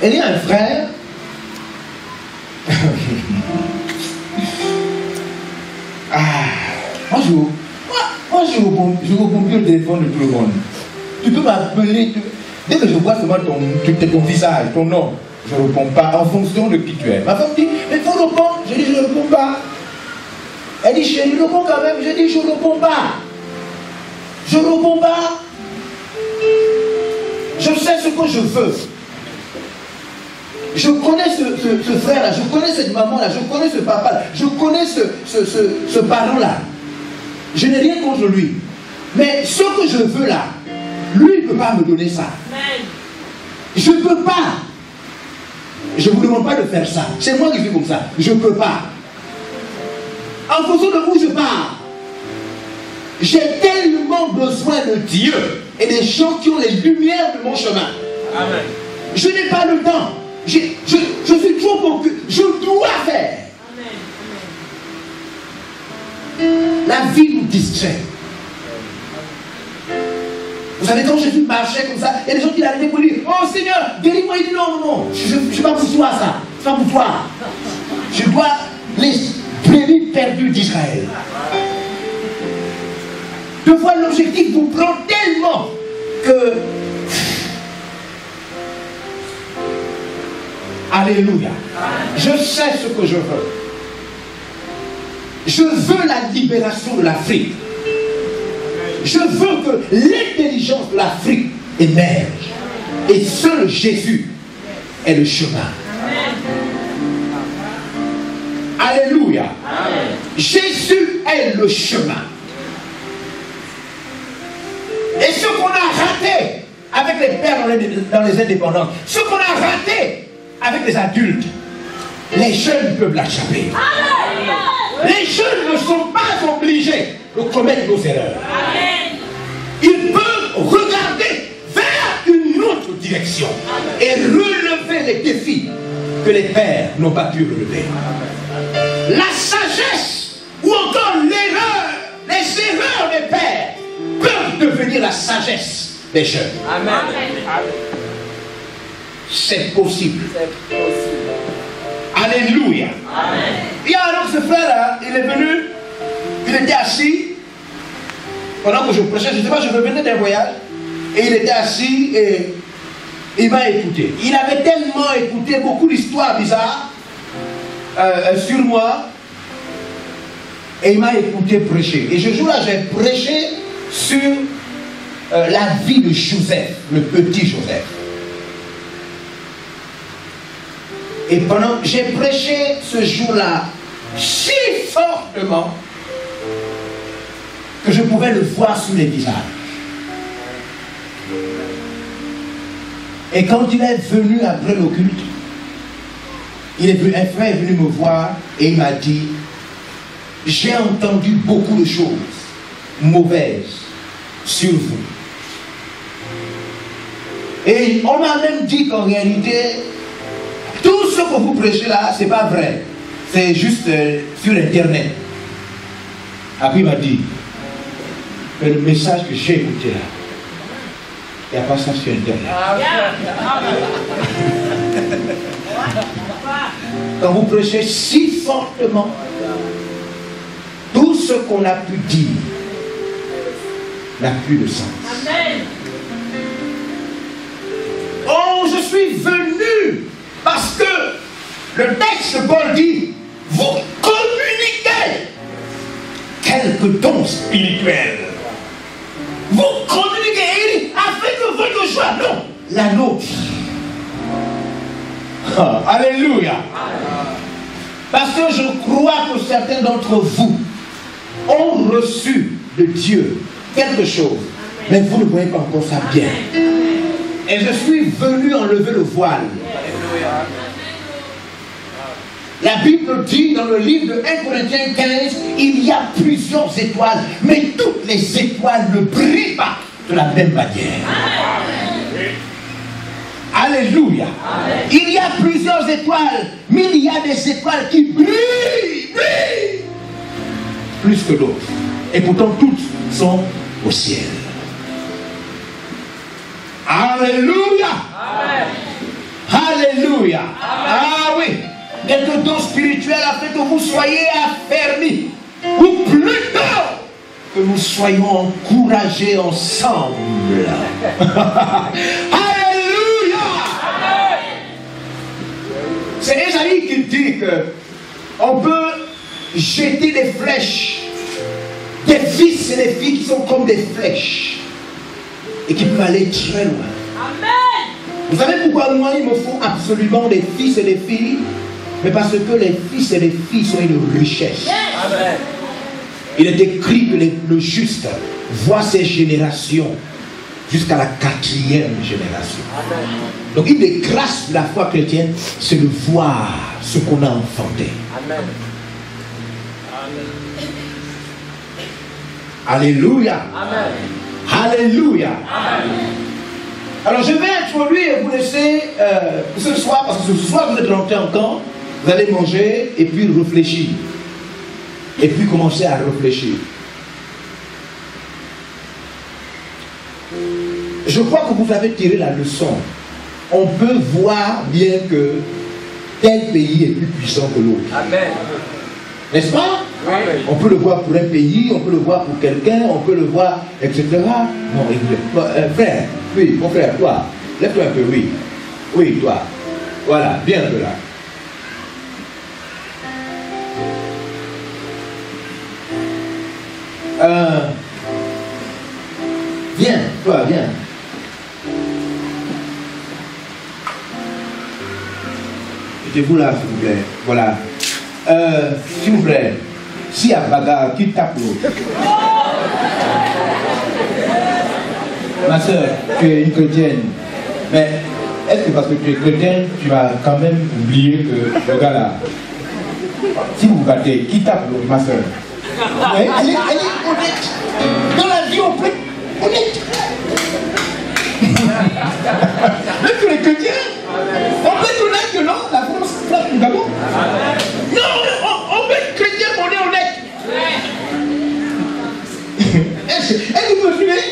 Il y a un frère. Moi, je réponds plus au téléphone de tout le monde. Tu peux m'appeler. Dès que je vois seulement ton visage, ton nom, je ne réponds pas en fonction de qui tu es. Ma femme dit, mais il faut répondre. Je dis, je ne réponds pas. Elle dit, chérie, réponds quand même. Je dis, je ne réponds pas. Je ne réponds pas. Je sais ce que je veux. Je connais ce frère-là, je connais cette maman-là, je connais ce papa-là, je connais ce parent-là. Je n'ai rien contre lui. Mais ce que je veux là, lui il ne peut pas me donner ça. Je ne peux pas. Je ne vous demande pas de faire ça. C'est moi qui suis comme ça. Je ne peux pas. En fonction de où je pars, j'ai tellement besoin de Dieu et des gens qui ont les lumières de mon chemin. Amen. Je n'ai pas le temps. Je suis trop occupé. Je dois faire. Amen. La vie nous distrait. Vous savez, quand Jésus marchait comme ça, il y a des gens qui arrivaient pour dire, oh Seigneur, guéris-moi. Il dit non, non, je ne suis pas pour toi ça. C'est pas pour toi. Je dois les brebis perdus d'Israël. De fois l'objectif vous prend tellement que... Alléluia. Je sais ce que je veux. Je veux la libération de l'Afrique. Je veux que l'intelligence de l'Afrique émerge. Et seul Jésus est le chemin. Alléluia. Amen. Jésus est le chemin. Et ce qu'on a raté avec les pères dans les indépendances, ce qu'on a raté avec les adultes, les jeunes peuvent l'attraper. Les jeunes ne sont pas obligés de commettre nos erreurs. Ils peuvent regarder vers une autre direction et relever les défis que les pères n'ont pas pu relever. La sagesse ou encore l'erreur, les erreurs des pères peuvent devenir la sagesse des jeunes. Amen. C'est possible. Alléluia. Amen. Il y a un autre frère, il est venu, il était assis, pendant que je prêchais, je ne sais pas, je revenais d'un voyage, et il était assis et il m'a écouté. Il avait tellement écouté beaucoup d'histoires bizarres sur moi, et il m'a écouté prêcher. Et ce jour-là, j'ai prêché sur la vie de Joseph, le petit Joseph. Et pendant que j'ai prêché ce jour-là si fortement que je pouvais le voir sur les visages. Et quand il est venu après le culte, un frère est venu me voir et il m'a dit, j'ai entendu beaucoup de choses mauvaises sur vous. Et on m'a même dit qu'en réalité, tout ce que vous prêchez là, c'est pas vrai. C'est juste sur Internet. Après il m'a dit, mais le message que j'ai écouté là, il n'y a pas ça sur Internet. Quand vous prêchez si fortement, tout ce qu'on a pu dire n'a plus de sens. Amen. Oh, je suis venu parce que le texte de Paul dit, vous communiquez quelques dons spirituels. Vous communiquez afin que votre joie, non, la nôtre. Oh, alléluia. Parce que je crois que certains d'entre vous ont reçu de Dieu quelque chose, mais vous ne voyez pas encore ça bien. Et je suis venu enlever le voile. La Bible dit dans le livre de 1 Corinthiens 15, il y a plusieurs étoiles, mais toutes les étoiles ne brillent pas de la même manière. Alléluia. Il y a plusieurs étoiles, mais il y a des étoiles qui brillent plus que d'autres. Et pourtant toutes sont au ciel. Alléluia. Alléluia. Ah oui. Quelques dons spirituels afin que vous soyez affermis. Ou plutôt que nous soyons encouragés ensemble. Alléluia. C'est Ésaïe qui dit que on peut jeter des flèches, des fils et des filles qui sont comme des flèches et qui peuvent aller très loin. Amen. Vous savez pourquoi moi il me faut absolument des fils et des filles? Mais parce que les fils et les filles sont une richesse. Amen. Il est écrit que le juste voit ses générations jusqu'à la 4e génération. Amen. Donc une des grâces de la foi chrétienne, c'est de voir ce qu'on a enfanté. Amen. Alléluia. Amen. Alléluia. Amen. Alors je vais introduire et vous laisser ce soir, parce que ce soir vous êtes rentrés en camp, vous allez manger et puis réfléchir. Et puis commencer à réfléchir. Je crois que vous avez tiré la leçon. On peut voir bien que tel pays est plus puissant que l'autre. Amen. N'est-ce pas? Oui. On peut le voir pour un pays, on peut le voir pour quelqu'un, on peut le voir, etc. Non, frère, oui, mon frère, toi, lève-toi un peu, oui. Oui, toi. Voilà, viens un peu là. Viens, toi, viens. Mettez-vous là, s'il vous plaît. Voilà. S'il vous plaît, s'il y a bagarre, qui tape l'autre? Ma soeur, tu es une chrétienne. Mais est-ce que parce que tu es chrétienne, tu vas quand même oublier que le gars là, si vous vous battez, qui tape l'autre, ma soeur? Elle est honnête. Dans la vie, on peut être honnête. Même que les chrétiens, on peut être honnête que non, la France frappe le Gabon. Non, on peut être chrétien, mais on est honnête. Est-ce que vous me suivez?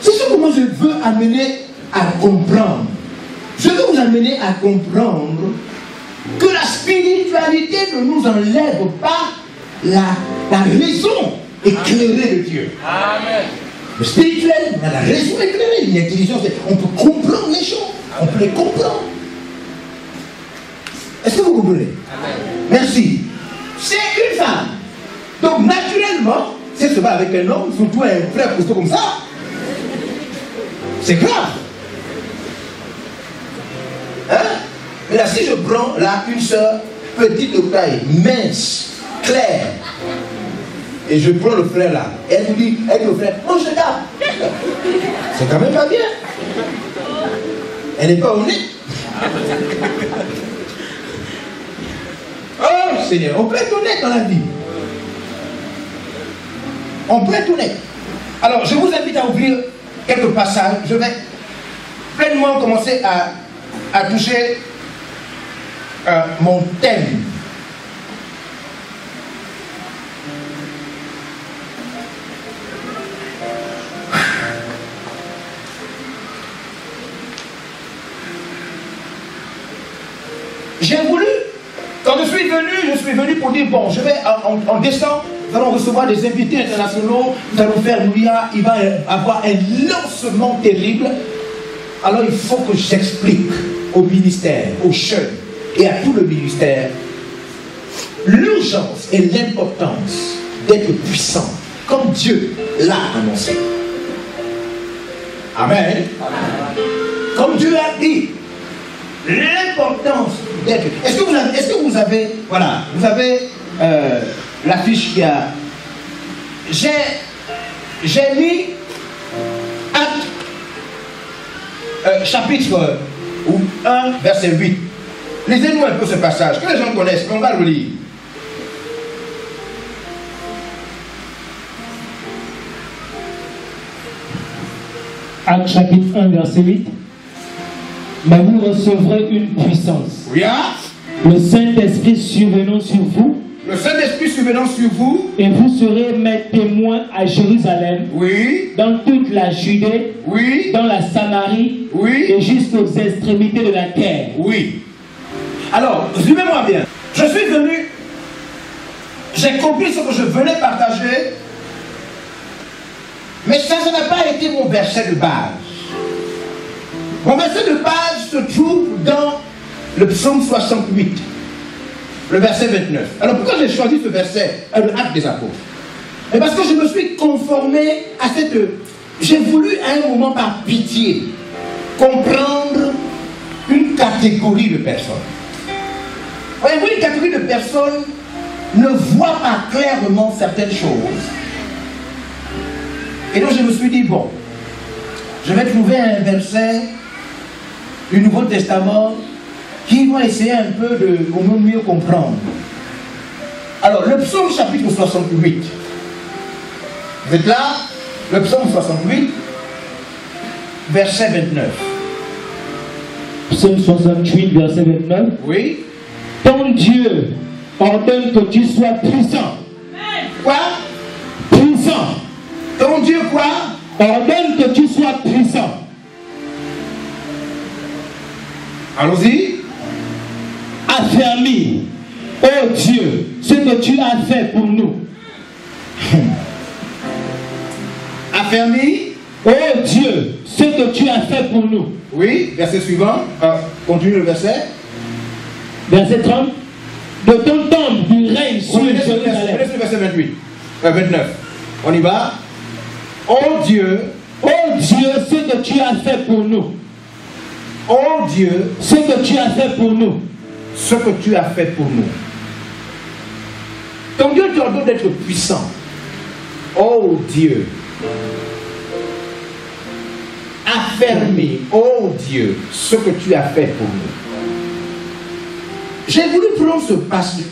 C'est ce que moi je veux amener à comprendre. Je veux vous amener à comprendre que la spiritualité ne nous enlève pas la raison éclairée de Dieu. Amen. Le spirituel, on a la raison éclairée, l'intelligence, on peut comprendre les choses, on peut les comprendre. Est-ce que vous comprenez? Amen. Merci. C'est une femme. Donc naturellement, si elle se bat avec un homme, surtout un frère costaud comme ça, c'est grave. Hein? Mais là, si je prends là une soeur petite de taille, mince, claire, et je prends le frère là, et elle me dit, avec le frère, mange le gars. C'est quand même pas bien. Elle n'est pas honnête. Oh Seigneur, on peut être honnête dans la vie. On peut être honnête. Alors, je vous invite à ouvrir quelques passages. Je vais pleinement commencer à toucher mon thème. J'ai voulu, quand je suis venu pour dire, bon, je vais, en décembre, nous allons recevoir des invités internationaux, nous allons faire l'ouïa, il va avoir un lancement terrible. Alors il faut que j'explique au ministère, aux jeunes et à tout le ministère, l'urgence et l'importance d'être puissant, comme Dieu l'a annoncé. Amen. Amen. Comme Dieu a dit, l'importance d'être... Est-ce que vous avez... Voilà, vous avez l'affiche qui a... J'ai mis Acte, chapitre 1, verset 8. Lisez-nous un peu ce passage, que les gens connaissent, mais on va le lire. Acte chapitre 1, verset 8. Mais vous recevrez une puissance. Oui, hein? Le Saint-Esprit survenant sur vous, le Saint-Esprit survenant sur vous, et vous serez mes témoins à Jérusalem, oui, dans toute la Judée, oui, dans la Samarie, oui, et jusqu'aux extrémités de la terre. oui. Alors, suivez-moi bien. Je suis venu, j'ai compris ce que je venais partager, mais ça n'a pas été mon verset de base. Mon verset de base se trouve dans le psaume 68, le verset 29. Alors pourquoi j'ai choisi ce verset, le Acte des Apôtres? Et parce que je me suis conformé à cette... J'ai voulu à un moment par pitié comprendre une catégorie de personnes. Voyez-vous, une catégorie de personnes ne voit pas clairement certaines choses. Et donc je me suis dit, bon, je vais trouver un verset du Nouveau Testament qui va essayer un peu de mieux comprendre. Alors, le psaume chapitre 68. Vous êtes là? Le psaume 68, verset 29. Psaume 68, verset 29. Oui. Ton Dieu ordonne que tu sois puissant. Quoi? Puissant. Ton Dieu quoi? Ordonne que tu sois puissant. Allons-y. Affermis, ô Dieu, ce que tu as fait pour nous. Affermis. Ô Dieu, ce que tu as fait pour nous. Oui, verset suivant. Continue le verset. Verset 30. De ton temple, tu règnes sur Jérusalem. Laisse le verset 28. 29. On y va. Ô Dieu, ce que tu as fait pour nous. ô Dieu, Ce que tu as fait pour nous. ce que tu as fait pour nous. Ton Dieu t'ordonne d'être puissant. Ô Dieu. Affermis, ô Dieu, ce que tu as fait pour nous. J'ai voulu prendre ce passage,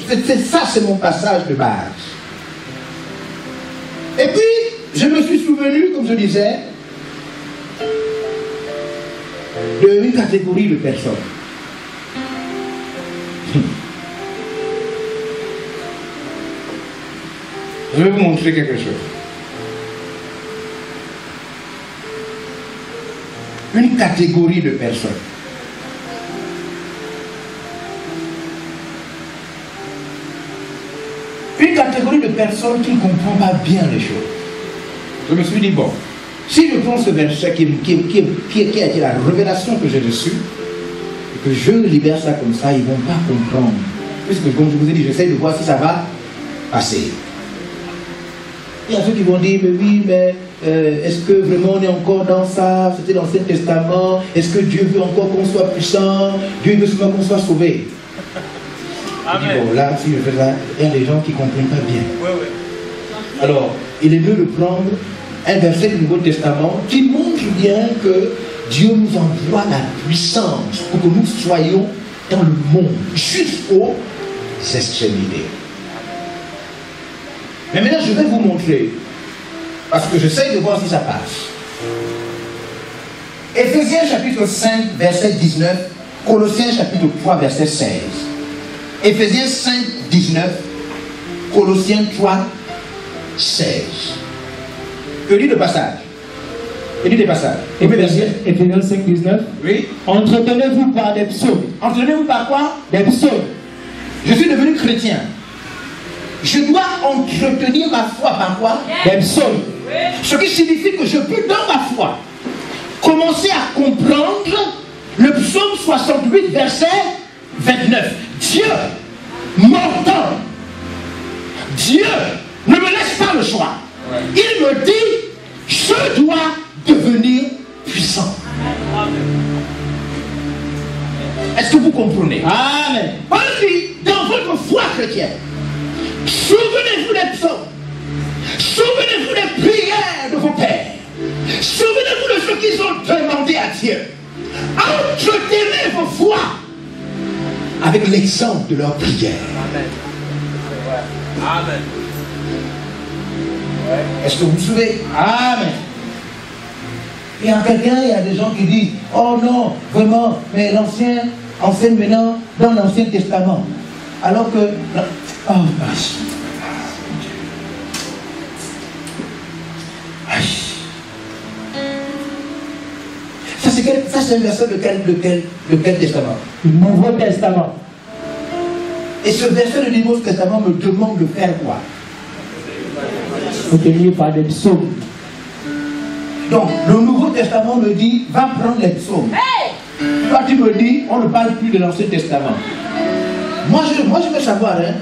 c'est ça, c'est mon passage de base. Et puis, je me suis souvenu, comme je disais, d'une catégorie de personnes. Je vais vous montrer quelque chose. Une catégorie de personnes. Une catégorie de personnes qui ne comprend pas bien les choses. Je me suis dit, bon, si je prends ce verset qui a été la révélation que j'ai reçue, et que je libère ça comme ça, ils ne vont pas comprendre. Puisque, comme je vous ai dit, j'essaie de voir si ça va passer. Il y a ceux qui vont dire, mais oui, mais est-ce que vraiment on est encore dans ça? C'était dans l'Ancien Testament. Est-ce que Dieu veut encore qu'on soit puissant? Dieu veut souvent qu'on soit sauvé. Amen. Je dis, bon, là, si je fais ça, il y a des gens qui ne comprennent pas bien. Ouais, ouais. Alors, il est mieux de prendre un verset du Nouveau Testament qui montre bien que Dieu nous envoie la puissance pour que nous soyons dans le monde jusqu'aux extrémités. Mais maintenant, je vais vous montrer, parce que j'essaie de voir si ça passe. Éphésiens chapitre 5, verset 19, Colossiens chapitre 3, verset 16. Éphésiens 5, 19, Colossiens 3, 16. Que dit le passage? Que dit le passage? Éphésiens 5, 19. Oui. Entretenez-vous par des psaumes. Entretenez-vous par quoi? Des psaumes. Je suis devenu chrétien. Je dois entretenir ma foi par quoi? Des psaumes. Ce qui signifie que je peux, dans ma foi, commencer à comprendre le psaume 68, verset 29. Dieu m'entend. Dieu ne me laisse pas le choix. Il me dit, je dois devenir puissant. Est-ce que vous comprenez? Amen. Aussi, dans votre foi chrétienne, souvenez-vous des psaumes. Souvenez-vous des prières de vos pères. Souvenez-vous de ce qu'ils ont demandé à Dieu. Entretenez vos foi avec l'exemple de leur prière. Amen. Amen. Est-ce que vous vous souvenez? Amen. Il y a quelqu'un, il y a des gens qui disent, oh non, vraiment, mais l'ancien enseigne maintenant dans l'Ancien Testament. Alors que Oh, merci. Ça, c'est un verset de quel testament? Le Nouveau Testament. Et ce verset du Nouveau Testament me demande de faire quoi? Faut tenir par des psaumes. Donc, le Nouveau Testament me dit, va prendre les psaumes. Toi, tu me dis, on ne parle plus de l'Ancien Testament. Moi, je veux savoir, hein.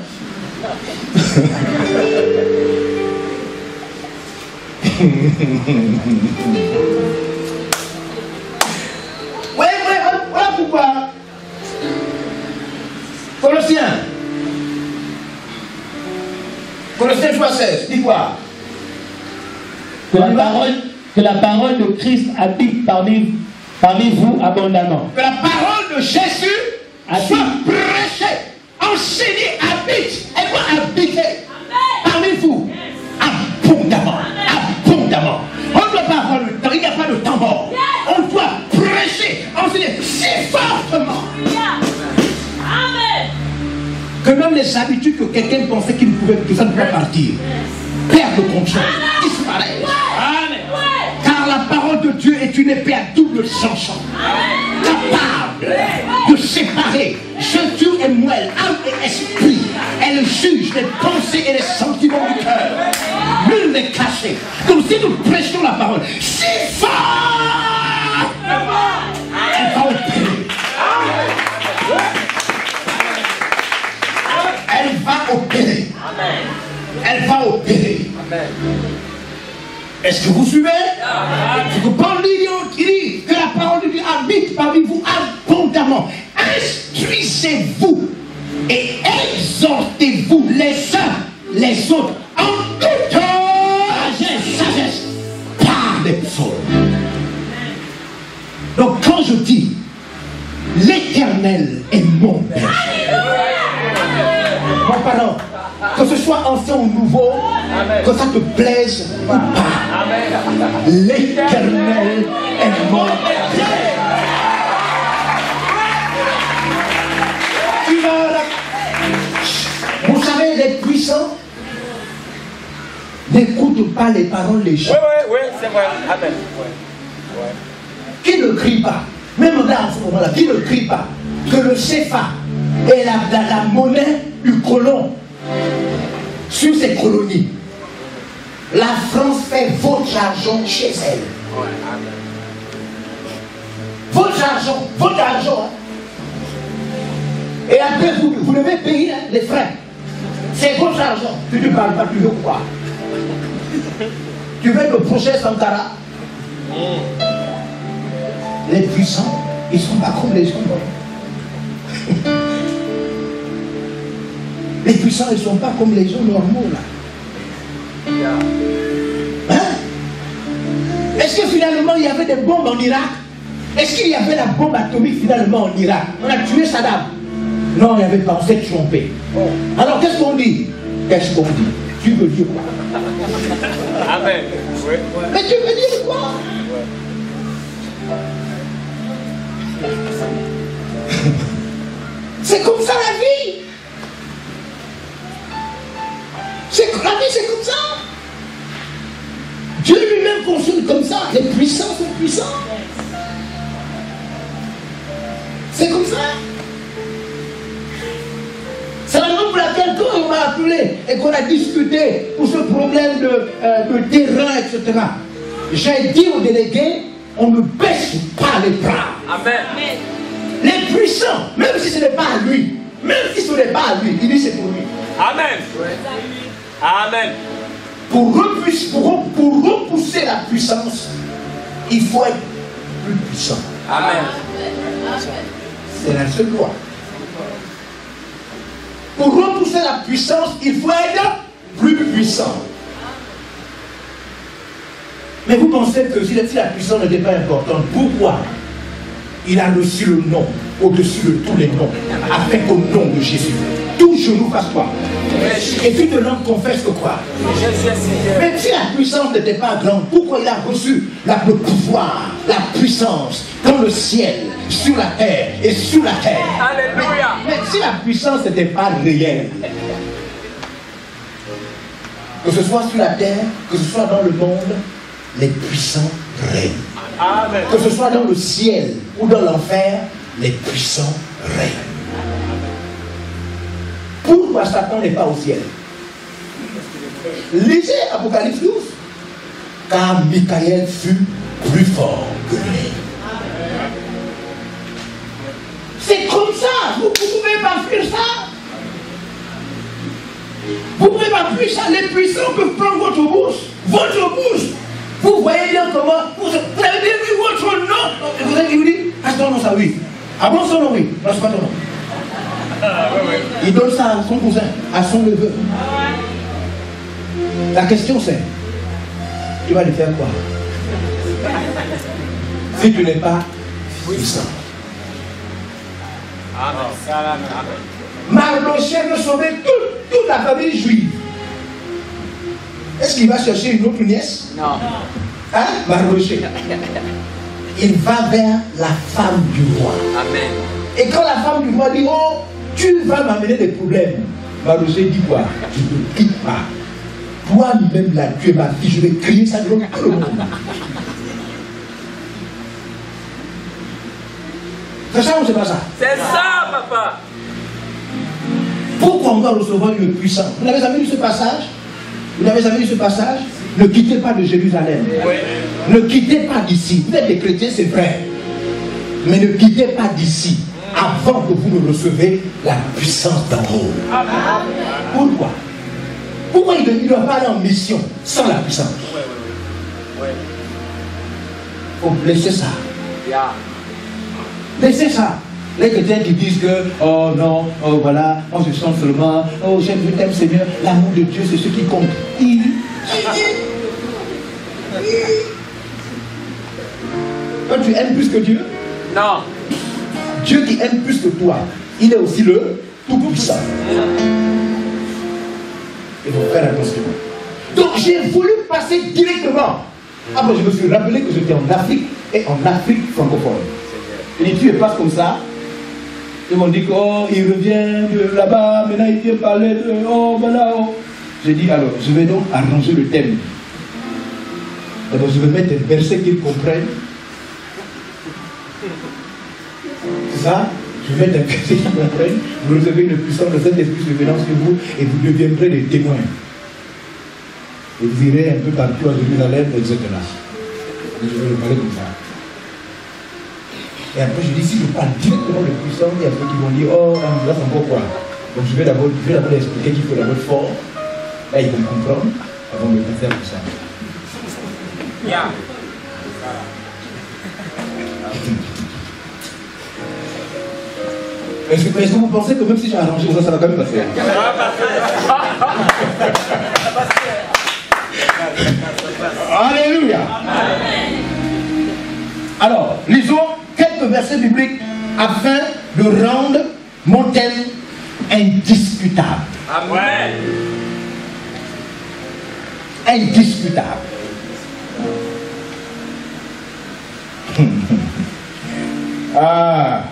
Voilà pourquoi. Colossiens 3:16, dis quoi? Que la parole de Christ habite parmi vous abondamment. Que la parole de Jésus soit prêchée, enseignée, habite. Elle doit habiter parmi vous abondamment. Abondamment. On ne doit pas avoir le temps, il n'y a pas de temps mort. On doit prêcher, enseigner si fortement. Que même les habitudes que quelqu'un pensait que ça ne pouvait partir, perdent le contrôle, disparaissent. Car la parole de Dieu est une épée à double tranchant, capable de séparer jointure et moelle, âme et esprit. Elle juge les pensées et les sentiments du cœur. Nul n'est caché. Donc si nous prêchons la parole, si fort, elle va opérer. Elle va opérer. Elle va opérer. Est-ce que vous suivez? Ce que Paul dit, il dit que la parole de Dieu habite parmi vous abondamment. Instruisez-vous et exhortez-vous les uns les autres en toute sagesse par les psaumes. Donc quand je dis l'Éternel est mon berger, mon parent, que ce soit ancien ou nouveau, que ça te plaise ou pas, l'Éternel est mon berger. Vous savez, les puissants n'écoutent pas les paroles des gens. Oui, c'est vrai. Amen. Qui ne crie pas, même là en ce moment-là, qui ne crie pas que le CFA est la monnaie du colon sur ses colonies. La France fait votre argent chez elle. Votre argent. Et après, vous devez payer les frais. C'est votre argent. Tu ne parles pas, tu veux quoi? Tu veux le procès Sankara? Les puissants, ils ne sont pas comme les gens. Les puissants, ils ne sont pas comme les gens normaux là. Hein? Est-ce que finalement il y avait des bombes en Irak? Est-ce qu'il y avait la bombe atomique finalement en Irak? On a tué Saddam. Non, il n'y avait pas, on s'est trompé. Alors qu'est-ce qu'on dit? Qu'est-ce qu'on dit? Tu veux dire quoi? Amen. Oui. Mais tu veux dire quoi? C'est comme ça la vie. La vie c'est comme ça. Dieu lui-même fonctionne comme ça. Les puissants sont puissants. C'est comme ça. C'est la raison pour laquelle quand on m'a appelé et qu'on a discuté pour ce problème de terrain, etc. J'ai dit aux délégués, on ne baisse pas les bras. Amen. Les puissants, même si ce n'est pas à lui, il dit c'est pour lui. Amen. Amen. Pour repousser la puissance, il faut être plus puissant. Amen. C'est la seule loi. Pour repousser la puissance, il faut être plus puissant. Mais vous pensez que si la puissance n'était pas importante, pourquoi il a reçu le nom au-dessus de tous les noms, afin qu'au nom de Jésus, tout genou fasse quoi? Et puis de l'homme confesse que quoi? Même si la puissance n'était pas grande, pourquoi il a reçu le pouvoir, la puissance dans le ciel, sur la terre et sous la terre? Alléluia. Mais si la puissance n'était pas réelle, Que ce soit sur la terre, que ce soit dans le monde, les puissants règnent. Amen. Que ce soit dans le ciel ou dans l'enfer, les puissants règnent. Pourquoi Satan n'est pas au ciel? Lisez Apocalypse 12. Car Michael fut plus fort que lui. C'est comme ça. Vous ne pouvez pas fuir ça. Vous ne pouvez pas fuir ça. Les puissants peuvent prendre votre bouche. Votre bouche. Vous voyez bien comment. Vous avez bien vu votre nom. Vous avez dit, ah, ton nom, ça oui. Ah bon, son nom, oui. Non, c'est pas ton nom. Il donne ça à son cousin, à son neveu. La question c'est, tu vas lui faire quoi si tu n'es pas puissant? Mardochée veut sauver toute la famille juive. Est-ce qu'il va chercher une autre nièce? Non. Hein, Mardochée? Il va vers la femme du roi. Amen. Et quand la femme du roi dit, oh, tu vas m'amener des problèmes, Mardochée dit quoi? Je ne quitte pas. Toi-même là, tu es ma fille, je vais crier ça devant tout le monde. C'est ça ou c'est pas ça? C'est ça, papa. Pourquoi on doit recevoir une puissance? Vous n'avez jamais lu ce passage? Vous n'avez jamais lu ce passage? Ne quittez pas de Jérusalem. Oui. Ne quittez pas d'ici. Vous êtes des chrétiens, c'est vrai. Mais ne quittez pas d'ici avant que vous ne recevez la puissance d'en haut. Pourquoi? Pourquoi il ne doit pas aller en mission sans la puissance? Il faut laisser ça. Laissez ça. Les chrétiens qui disent que, oh non, oh voilà, on se sent seulement, oh j'aime, je t'aime Seigneur, l'amour de Dieu c'est ce qui compte. Toi tu aimes plus que Dieu? Non. Dieu qui aime plus que toi, il est aussi le Tout-Puissant. Il faut faire attention. Donc j'ai voulu passer directement. Après je me suis rappelé que j'étais en Afrique et en Afrique francophone. Et les Dieu passe comme ça. Ils m'ont dit que oh, il revient de là-bas, maintenant il vient parler de oh voilà oh. J'ai dit alors, je vais donc arranger le thème. D'abord je vais mettre des versets qu'ils comprennent. C'est ça? Je vais mettre des versets qu'ils comprennent. Vous recevez une puissance de Saint-Esprit revenant sur vous et vous deviendrez des témoins. Et vous irez un peu partout à Jérusalem, etc. Et je vais le parler comme ça. Et après, je dis, si je parle directement de puissance, il y a ceux qui vont dire, oh, là, c'est encore quoi? Donc, je vais d'abord expliquer qu'il faut d'abord être fort. Là, ils vont comprendre avant de faire tout ça. Yeah. Est-ce que vous pensez que même si j'ai arrangé ça, ça va quand même passer? Alléluia. Alors, lisons quelques versets bibliques afin de rendre mon thème indiscutable. Amen. Indiscutable. Ah.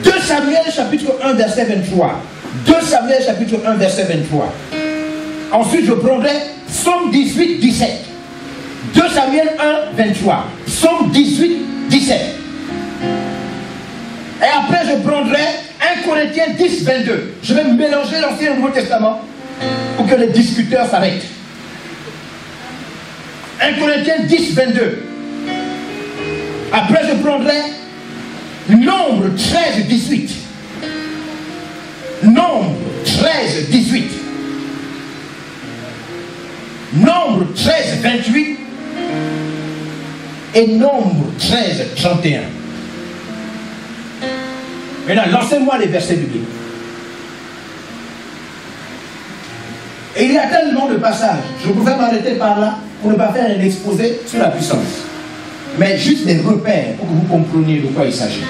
2 Samuel chapitre 1 verset 23. 2 Samuel chapitre 1 verset 23. Ensuite je prendrai Psaume 18, 17. 2 Samuel 1, 23. Psaume 18, 17. Et après je prendrai 1 Corinthiens 10, 22. Je vais mélanger l'Ancien et le Nouveau Testament pour que les discuteurs s'arrêtent. 1 Corinthiens 10, 22. Après je prendrai Nombre 13, 18. Nombre 13, 18. Nombre 13, 28. Et Nombre 13, 31. Maintenant, lancez-moi les versets bibliques. Et il y a tellement de passages. Je pouvais m'arrêter par là pour ne pas faire un exposé sur la puissance. Mais juste des repères pour que vous compreniez de quoi il s'agit.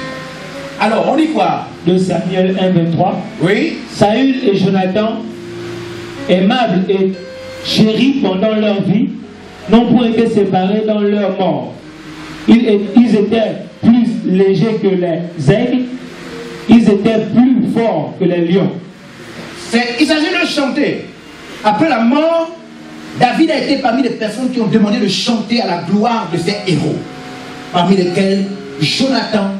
Alors, on dit quoi? 2 Samuel 1, 23. Oui. Saül et Jonathan, aimables et chéris pendant leur vie, n'ont point été séparés dans leur mort. Ils étaient plus légers que les aigles, ils étaient plus forts que les lions. Il s'agit de de chanter. Après la mort, David a été parmi les personnes qui ont demandé de chanter à la gloire de ses héros. Parmi lesquels Jonathan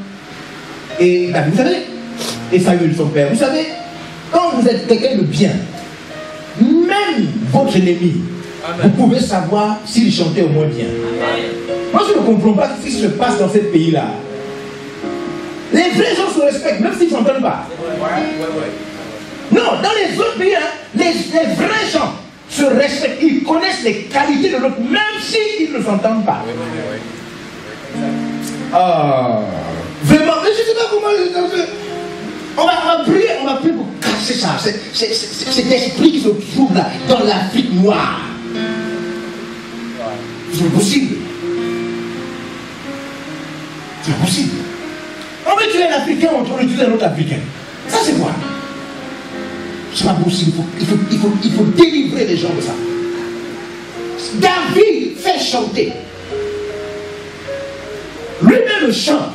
et David. Vous savez, et Saül son père. Vous savez, quand vous êtes quelqu'un de bien, même votre ennemi, vous pouvez savoir s'il chantait au moins bien. Moi, je ne comprends pas ce qui se passe dans ce pays-là. Les vrais gens se respectent, même s'ils ne s'entendent pas. Non, dans les autres pays, hein, les vrais gens se respectent. Ils connaissent les qualités de l'autre, même s'ils ne s'entendent pas. Vraiment, mais je ne sais pas comment... On va prier pour casser ça. Cet esprit qui se trouve là, dans l'Afrique noire. C'est possible. C'est possible. On veut tuer un Africain, on veut tuer un autre Africain. Ça c'est quoi? C'est pas possible. Il faut délivrer les gens de ça. David fait chanter. Lui-même chante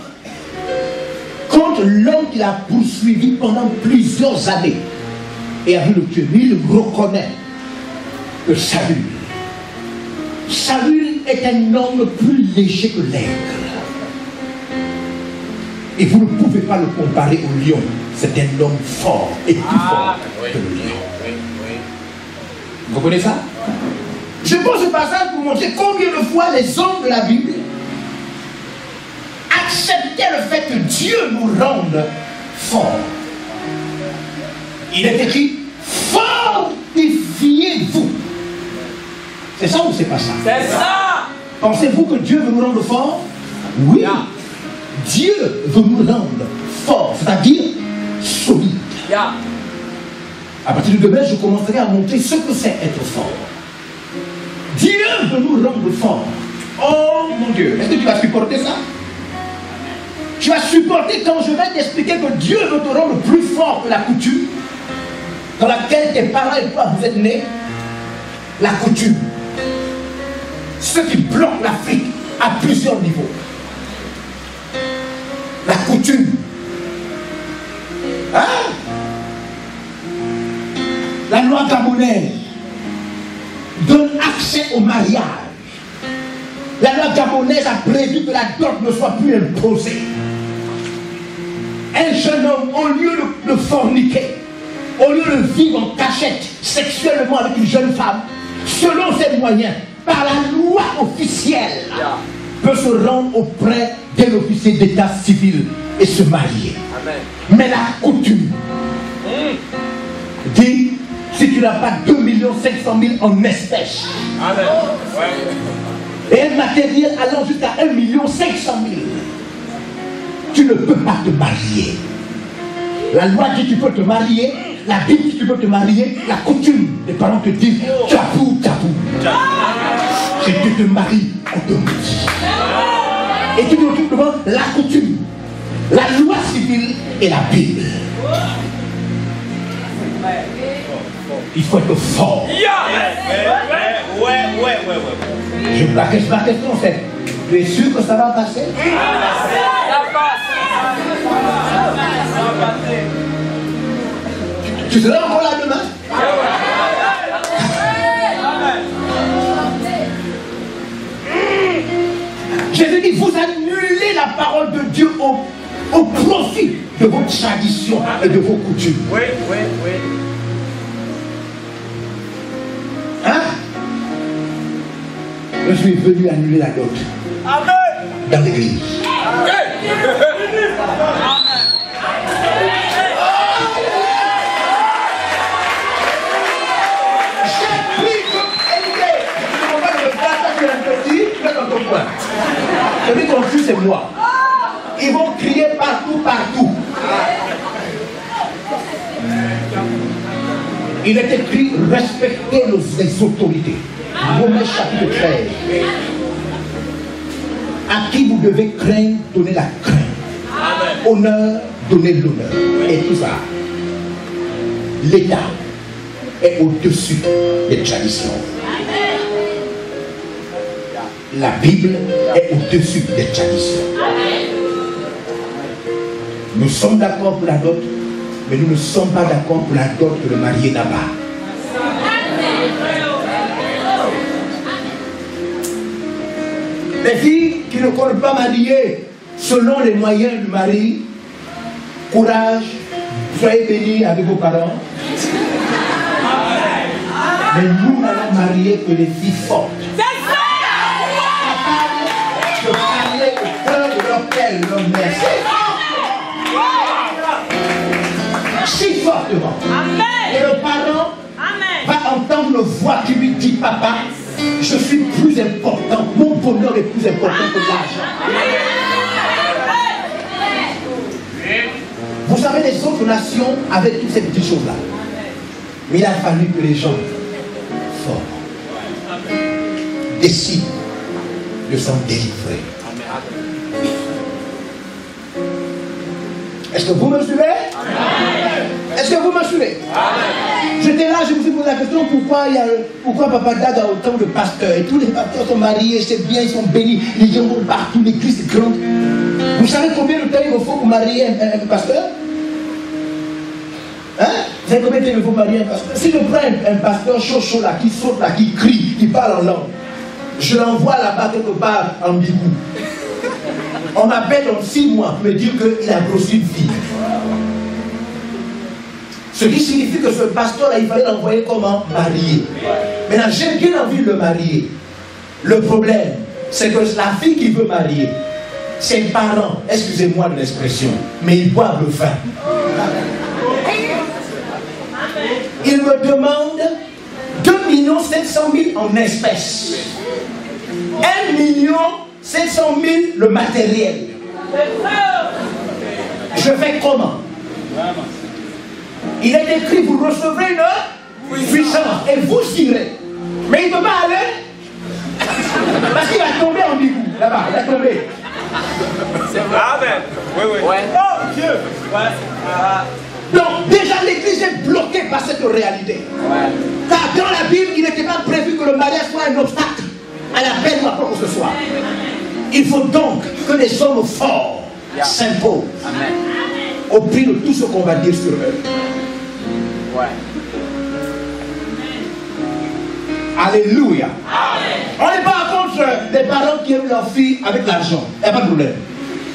contre l'homme qu'il a poursuivi pendant plusieurs années et a vu le tuer. Il reconnaît que Saül est un homme plus léger que l'aigle. Et vous ne pouvez pas le comparer au lion. C'est un homme fort et plus fort que le lion. Vous comprenez ça? Je pose ce passage pour montrer combien de fois les hommes de la Bible acceptaient le fait que Dieu nous rende forts. Il est écrit, fortifiez-vous. C'est ça ou c'est pas ça? C'est ça. Pensez-vous que Dieu veut nous rendre forts? Oui. Dieu veut nous rendre forts, c'est-à-dire solides. À partir de demain, je commencerai à montrer ce que c'est être fort. Dieu veut nous rendre forts. Oh mon Dieu, est-ce que tu vas supporter ça? Tu vas supporter quand je vais t'expliquer que Dieu veut te rendre plus fort que la coutume dans laquelle tes parents et toi vous êtes nés. La coutume. Ce qui bloque l'Afrique à plusieurs niveaux. La coutume. Hein? La loi gabonaise donne accès au mariage. La loi gabonaise a prévu que la dot ne soit plus imposée. Un jeune homme, au lieu de forniquer, au lieu de vivre en cachette sexuellement avec une jeune femme, selon ses moyens, par la loi officielle, peut se rendre auprès d'un officier d'état civil et se marier. Amen. Mais la coutume dit, si tu n'as pas 2 500 000 en espèces, amen, et un matériel allant jusqu'à 1 500 000, tu ne peux pas te marier. La loi dit tu peux te marier, la Bible dit tu peux te marier, la coutume des parents te disent tabou, tabou. Si tu te maries, on te maudit. Et tu te retrouves devant la coutume, la loi civile et la Bible. Il faut être fort. La question c'est, tu es sûr que ça va passer? Tu seras encore là demain? Jésus dit, vous annulez la parole de Dieu au profit de vos traditions et de vos coutumes. Oui. Hein? Je suis venu annuler la dot. Amen. Dans l'église. Celui qu'on tue, c'est moi. Ils vont crier partout. Il est écrit, respectez les autorités. Romains chapitre 13. À qui vous devez craindre, donnez la crainte. Honneur, donnez l'honneur. Et tout ça. L'État est au-dessus des traditions. La Bible est au-dessus des traditions. Nous sommes d'accord pour la dot, mais nous ne sommes pas d'accord pour la dot que le marié n'a pas. Les filles qui ne comptent pas marier selon les moyens du mari, courage, soyez bénis avec vos parents. Mais nous n'allons marier que les filles fortes. De parler au cœur de leur père et de leur mère. Si fortement. Et le parent va entendre une voix qui lui dit, papa, je suis plus important, mon bonheur est plus important que l'argent. Vous savez, les autres nations avaient toutes ces petites choses-là. Mais il a fallu que les gens forts décident de s'en délivrer. Est-ce que vous me suivez? Est-ce que vous me suivez? J'étais là, je me suis posé la question, pourquoi Papa Dad a autant de pasteurs? Et tous les pasteurs sont mariés, c'est bien, ils sont bénis, les gens vont partout, l'église est grande. Vous savez combien de temps il faut pour marier un pasteur? Hein? Vous savez combien de temps il faut marier un pasteur? Si je prends un pasteur chaud là, qui saute là, qui crie, qui parle en langue, je l'envoie là-bas quelque part en Bigou. On m'appelle dans 6 mois pour me dire qu'il a grossi une fille. Ce qui signifie que ce pasteur-là, il fallait l'envoyer comment? Marié. Maintenant, j'ai bien envie de le marier. Le problème, c'est que la fille qui veut marier, ses parents, excusez-moi de l'expression, mais ils boivent le vin. Ils me demandent 2 700 000 en espèces. 1 700 000 le matériel. Je fais comment? Il est écrit, vous recevrez une puissance et vous irez. Mais il ne peut pas aller parce qu'il va tomber en bigou. Là-bas, il va tomber. C'est vrai. Amen. Oui, oui. Ouais. Oh Dieu. Ouais. Donc déjà l'église est bloquée par cette réalité. Ouais. Car dans la Bible, il n'était pas prévu que le mariage soit un obstacle à la paix ou à quoi que ce soit. Il faut donc que les hommes forts s'imposent au prix de tout ce qu'on va dire sur eux. Ouais. Alléluia. On n'est pas contre les parents qui aiment leur fille avec l'argent. Il n'y a pas de problème.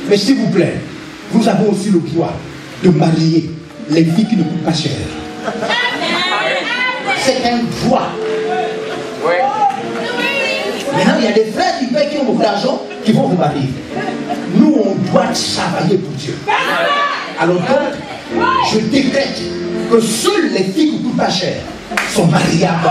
Mais s'il vous plaît, vous avez aussi le droit de marier les filles qui ne coûtent pas cher. C'est un droit. Ouais. Maintenant, il y a des frères qui payent, qui ont beaucoup d'argent, qui vont vous marier. Nous, on doit travailler pour Dieu. Alors donc, je décrète que seules les filles qui ne coûtent pas cher sont mariables.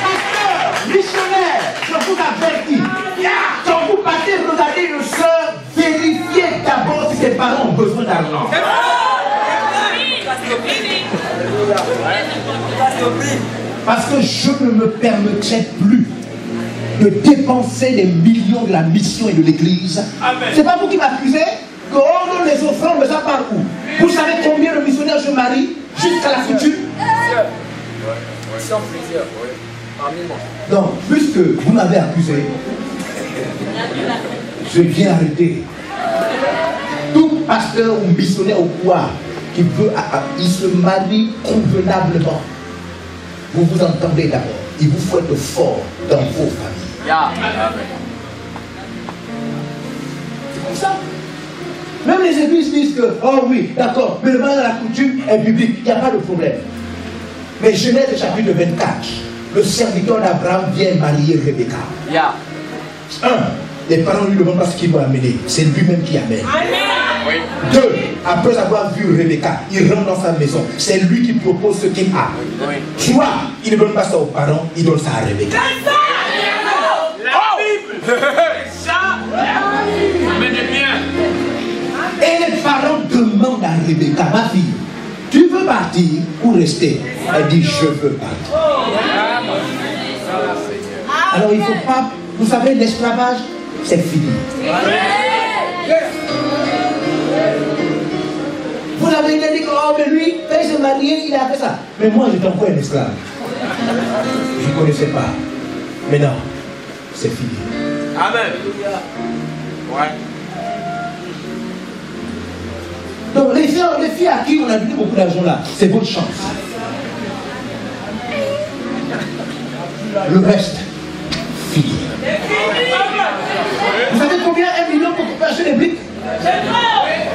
Pasteur, missionnaire, je vous avertis. Quand vous partez regarder une soeur, vérifiez d'abord si ses parents ont besoin d'argent. Parce que je ne me permettrai plus de dépenser des millions de la mission et de l'église. C'est pas vous qui m'accusez que on donne les offrandes, mais ça part où? Vous savez combien de missionnaires je marie jusqu'à la couture? Donc, puisque vous m'avez accusé, je viens arrêter. Tout pasteur ou missionnaire au pouvoir qui veut, il se marie convenablement. Vous vous entendez d'abord. Il vous faut être fort dans vos familles. C'est comme ça. Même les églises disent que, oh oui, d'accord, mais le mariage à la coutume est biblique, il n'y a pas de problème. Mais Genèse chapitre 24, le serviteur d'Abraham vient marier Rebecca. Les parents lui demandent pas ce qu'il doit amener, c'est lui-même qui amène. Oui. 2, après avoir vu Rebecca, il rentre dans sa maison. C'est lui qui propose ce qu'il a. Oui. 3, il ne donne pas ça aux parents, il donne ça à Rebecca. La Bible. Ça. Menez bien. Et les parents demandent à Rebecca, ma fille, tu veux partir ou rester? Elle dit, je veux partir. Alors il ne faut pas, vous savez, l'esclavage, c'est fini. Vous avez dit que oh, mais lui, quand il s'est marié, il a fait ça. Mais moi, j'étais encore un esclave. Je ne connaissais pas. Mais non, c'est fini. Amen. Ouais. Donc les filles filles à qui on a donné beaucoup d'argent là, c'est votre chance. Le reste, filles. Vous savez combien 1 million pour acheter des briques?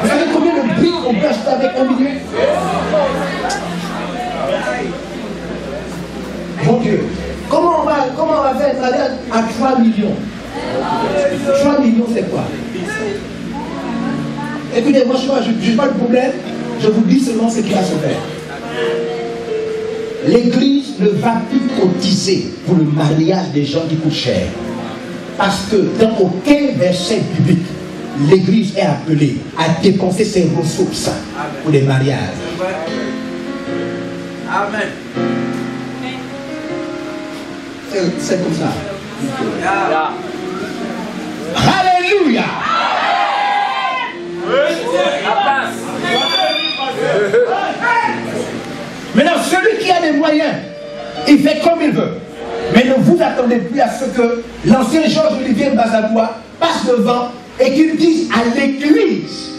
Vous savez combien de briques on peut acheter avec 1 million? Mon Dieu, comment on va faire un mariage à 3 millions? 3 millions, c'est quoi? Écoutez, moi, je n'ai pas de problème. Je vous dis seulement ce qui va se faire. L'église ne va plus cotiser pour le mariage des gens qui coûtent cher. Parce que dans aucun verset biblique, l'église est appelée à dépenser ses ressources pour les mariages. Amen. C'est comme ça. Alléluia. Maintenant, celui qui a des moyens, il fait comme il veut. Mais ne vous attendez plus à ce que l'ancien Georges-Olivier Bazaboua passe devant et qu'il dise à l'église,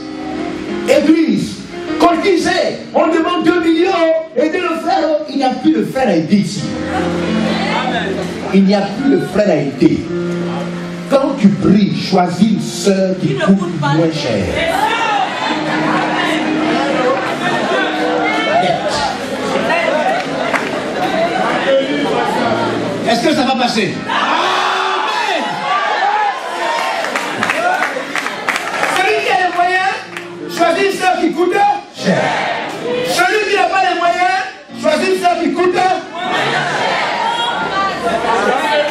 église, cotisez, on demande 2 millions, aidez le frère. Il n'y a plus de frère à aider ici. Il n'y a plus de frère à aider. Quand tu pries, choisis une sœur qui coûte moins cher. Est-ce que ça va passer? Amen. Celui qui a les moyens, choisit une sœur qui coûte cher. Celui qui n'a pas les moyens, choisit une sœur qui coûte cher.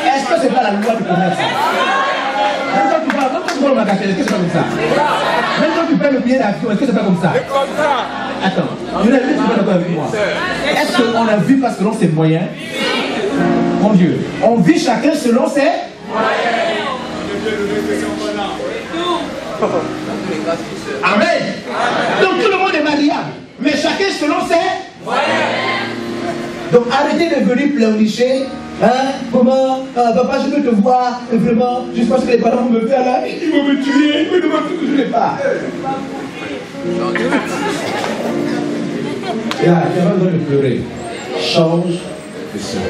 Est-ce que c'est pas la loi du commerce? Même quand tu vas au magasin, est-ce que c'est pas comme ça? Même quand tu payes le billet d'avion, est-ce que c'est pas comme ça? Attends, vous n'avez pas d'accord avec moi. Est-ce qu'on a vu parce que l'on ses moyens? Mon Dieu, on vit chacun selon ses moyens. Amen. Donc tout le monde est mariable, mais chacun selon ses moyens. Donc arrêtez de venir pleurnicher. Hein? Comment papa, je veux te voir, vraiment, je pense que les parents vont me faire là, ils vont me tuer, ils me demandent ce que je n'ai pas. Tu n'as pas besoin de pleurer. Change de silence.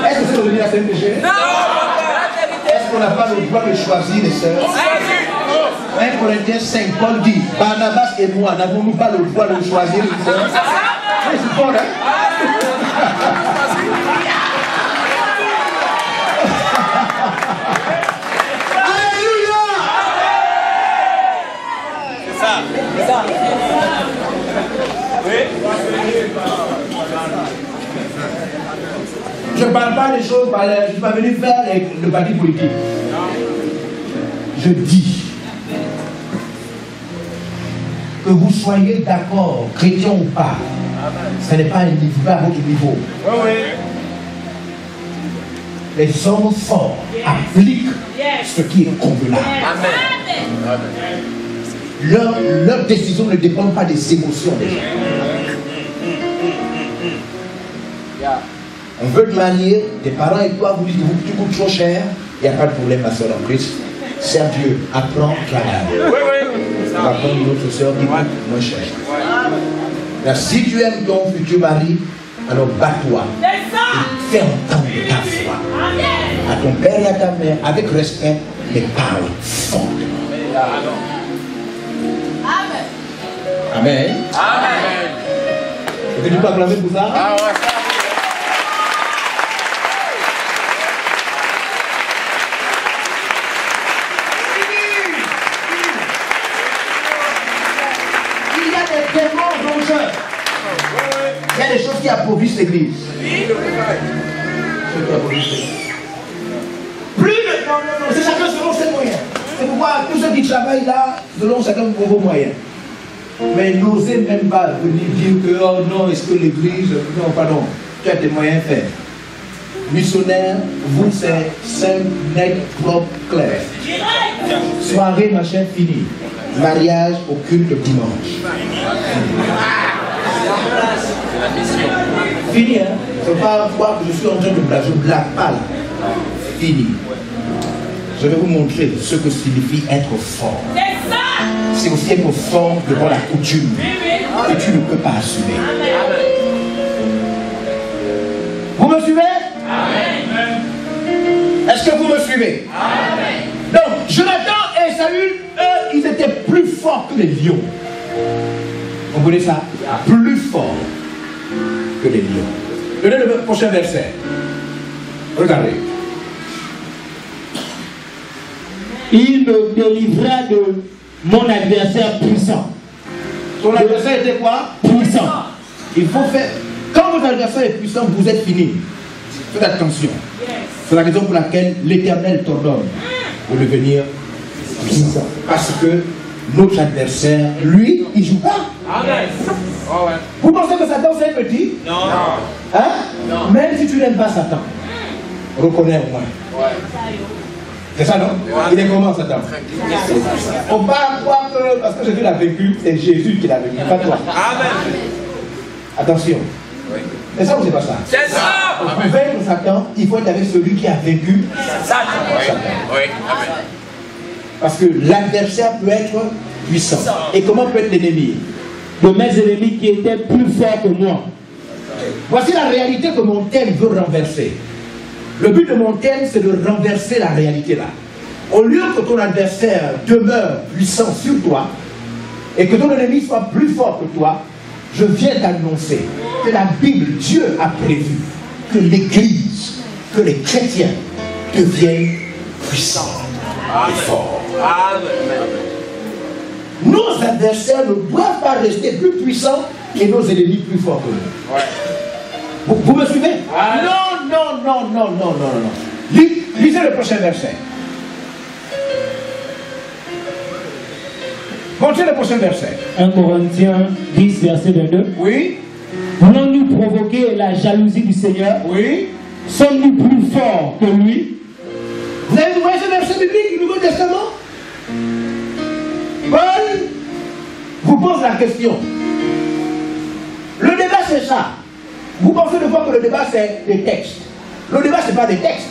Est-ce que c'est devenu la scène péché? Non! Est-ce qu'on n'a pas le droit de choisir les sœurs? 1 Corinthiens 5, Paul dit, Barnabas et moi, n'avons-nous pas le droit de choisir les sœurs? Oui, c'est Paul, hein? Alléluia! C'est ça. C'est ça. Oui. Je ne parle pas des choses, je ne suis pas venu faire le parti politique. Je dis que vous soyez d'accord, chrétien ou pas, ce n'est pas à votre niveau. Oui, oui. Les hommes forts appliquent ce qui est convenable. Leur décision ne dépend pas des émotions des gens. On veut te marier, tes parents et toi vous dites que tu coûtes trop cher, il n'y a pas de problème, ma soeur en Christ. Sers Dieu, apprends, travaille. Oui, oui. On va prendre une autre soeur qui coûte moins cher. Là, si tu aimes ton futur mari, alors bats-toi et fais entendre ta foi à ton père et à ta mère, avec respect, mais parle fort. Amen. Amen. Amen. Est-ce que tu peux acclamer pour ça? Ah ouais. Il y a des choses qui appauvrissent l'église. Plus de... Non, c'est chacun selon ses moyens. C'est pourquoi tous ceux qui travaillent là, selon chacun vos moyens. Mais n'osez même pas venir dire que, oh non, est-ce que l'église... Non, pardon, tu as tes moyens faits. Missionnaire, vous c'est simple, net, propre, clair. Soirée, machin, fini. Mariage au culte dimanche. Fini, hein? Il ne faut pas croire que je suis en train de blaguer. Je ne blague pas là. Fini. je vais vous montrer ce que signifie être fort. C'est aussi être fort devant la coutume que tu ne peux pas assumer. Vous me suivez? Est-ce que vous me suivez? Donc, Jonathan et Saül, eux, ils étaient plus forts que les lions. Vous voulez ça? Plus forts que les lions. Donnez le prochain verset. Regardez. Il me délivra de mon adversaire puissant. Ton adversaire était quoi? Puissant. Il faut faire. Quand votre adversaire est puissant, vous êtes fini. Faites attention. C'est la raison pour laquelle l'Éternel t'ordonne de devenir puissant. Parce que notre adversaire, lui, il ne joue pas. Amen. Oh, ouais. Vous pensez que Satan c'est petit? Non. Hein? Non. Même si tu n'aimes pas Satan, reconnais au moins. Ouais. C'est ça, non? Il est comment, Satan? On ne va pas croire que parce que Jésus l'a vécu, c'est Jésus qui l'a vécu, pas toi. Amen. Attention. Oui. C'est ça ou c'est pas ça? C'est ça. Pour vaincre Satan, il faut être avec celui qui a vécu Satan. Oui. Satan. Oui. Amen. Parce que l'adversaire peut être puissant. Et comment peut être l'ennemi? De mes ennemis qui étaient plus forts que moi. Voici la réalité que mon thème veut renverser. Le but de mon thème, c'est de renverser la réalité là. Au lieu que ton adversaire demeure puissant sur toi et que ton ennemi soit plus fort que toi, je viens t'annoncer que la Bible, Dieu a prévu que l'Église, que les chrétiens deviennent puissants et forts. Amen. Nos adversaires ne doivent pas rester plus puissants que nos ennemis plus forts que nous. Ouais. Vous me suivez? Non. Lisez le prochain verset. Montrez le prochain verset. 1 Corinthiens 10, verset 22. Oui, Voulons-nous provoquer la jalousie du Seigneur? oui. Sommes-nous plus forts que lui? Vous avez vu ce verset biblique du Nouveau Testament? Paul vous pose la question. Le débat c'est ça. Vous pensez de fois que le débat c'est des textes. Le débat c'est pas des textes.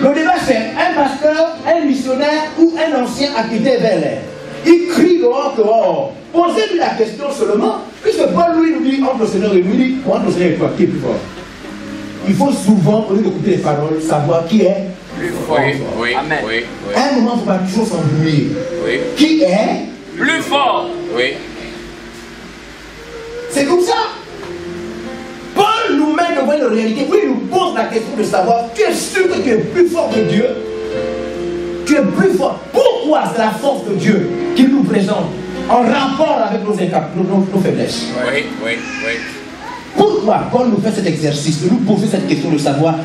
Le débat c'est un pasteur, un missionnaire ou un ancien a quitté Bel-Air. Il crie dehors. Posez-lui la question seulement. Puisque Paul lui nous dit entre le Seigneur et lui, dit entre le Seigneur et toi, qui est plus fort? Il faut souvent, au lieu d'écouter les paroles, savoir qui est plus fort. Oui. Amen. Oui. À un moment, il ne faut pas toujours s'embrouiller. Oui. Qui est Plus fort. Oui. C'est comme ça. Paul nous met devant une réalité. Oui, il nous pose la question de savoir, tu es sûr que tu es plus fort que Dieu? Tu es plus fort. Pourquoi c'est la force de Dieu qu'il nous présente en rapport avec nos faiblesses? Oui. Pourquoi Paul nous fait cet exercice, de nous poser cette question de savoir,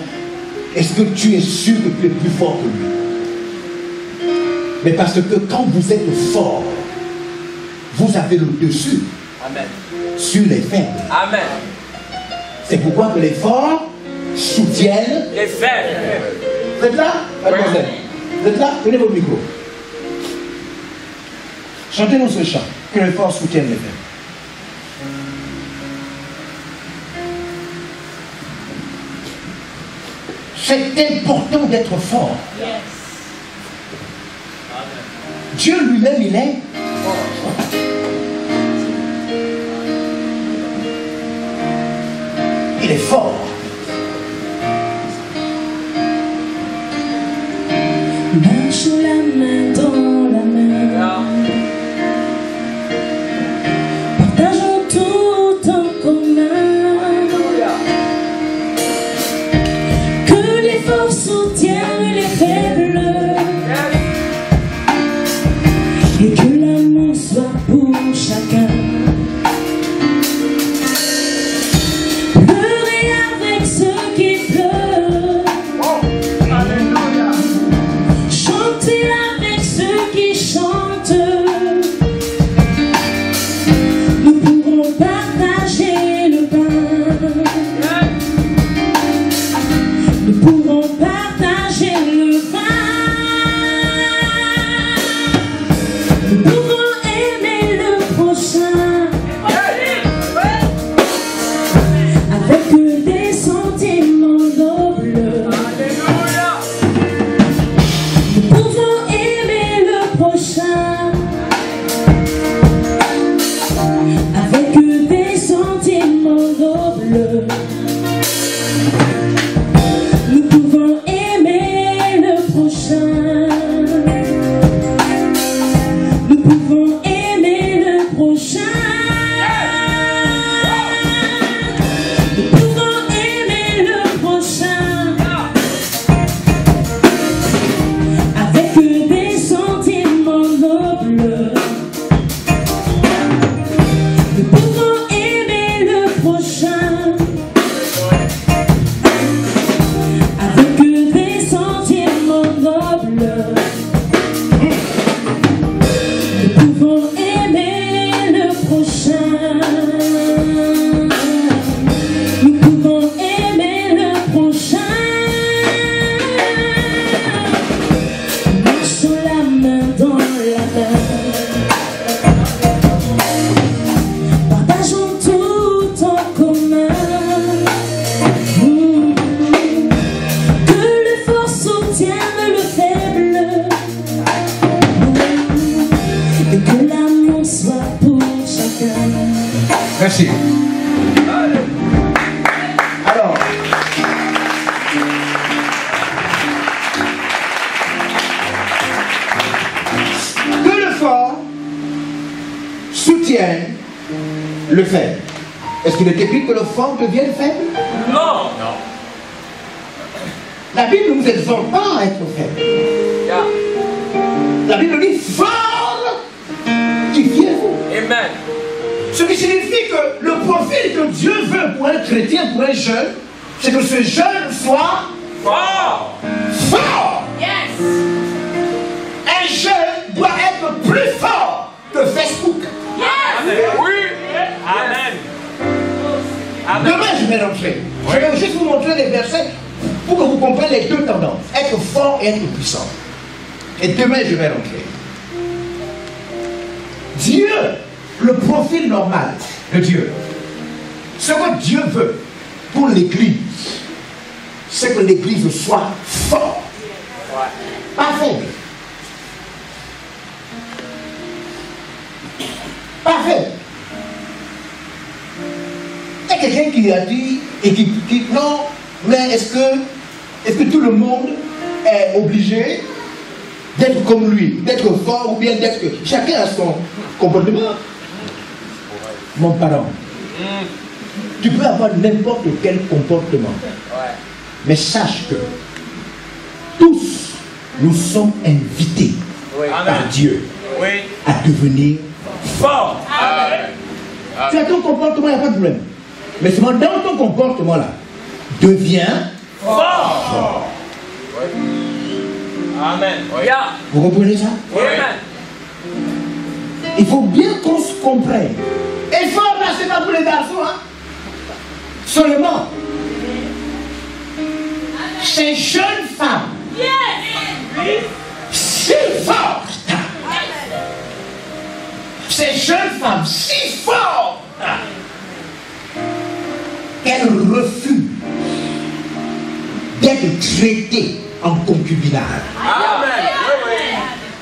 est-ce que tu es sûr que tu es plus fort que lui? Mais parce que quand vous êtes fort, vous avez le dessus Amen. sur les faibles. Amen. C'est pourquoi que les forts soutiennent Les faibles. Vous êtes là, mademoiselle? Vous êtes là? Tenez votre micro. Chantez-nous ce chant, que les forts soutiennent les faibles. C'est important d'être fort. Dieu lui-même, il est fort. Il est fort. Marche la main dans la main, partageons tout en commun, que les forts soutiennent les faibles, et que l'amour soit pour chacun. Pleurer avec ceux qui pleurent, chanter avec ceux qui chantent. Nous pourrons partager le pain. Nous pourrons partager le vin. Nous pourrons aimer le prochain avec des sentiments nobles. Nous prochain avec des sentiments nobles. Nous pouvons aimer le prochain. Nous pouvons aimer le prochain. Nous pouvons aimer le prochain avec des sentiments nobles. Nous pouvons aimer le prochain avec des sentiments nobles. Nous pouvons aimer le prochain. Nous pouvons aimer le prochain. Marchons la main dans la main. Partageons tout en commun. Que le fort soutienne le faible. Et que l'amour soit pour chacun. Merci. Alors, que le fort soutienne le faible. Est-ce qu'il est écrit que le fort devienne faible? Non. La Bible ne nous exhorte pas à être faible. La Bible dit fort, fortifiez-vous. Amen. Ce qui signifie que le profil que Dieu veut pour un chrétien, pour un jeune, c'est que ce jeune soit Fort. fort. Yes. Un jeune doit être plus fort que Facebook. Amen. Oui. Amen. Amen. Demain, je vais rentrer. Je vais juste vous montrer les versets pour que vous compreniez les deux tendances. Être fort et être puissant. Et demain, je vais rentrer. Dieu, le profil normal de Dieu, ce que Dieu veut pour l'Église, c'est que l'Église soit forte, pas faible. Pas faible. Il y a quelqu'un qui a dit, et qui non, mais est-ce que tout le monde est obligé d'être comme lui, d'être fort ou bien d'être... Chacun a son comportement. Mon parent, tu peux avoir n'importe quel comportement, mais sache que tous nous sommes invités par Dieu à devenir Fort. Amen. tu as ton comportement, il n'y a pas de problème. Mais seulement dans ton comportement là, deviens Fort. Amen. Vous comprenez ça? Amen. Il faut bien qu'on se comprenne. Et fort là, c'est pas pour les garçons, hein? Seulement, ces jeunes femmes, si fortes, ces jeunes femmes si fortes, qu'elles refusent d'être traitées en concubinage. Amen.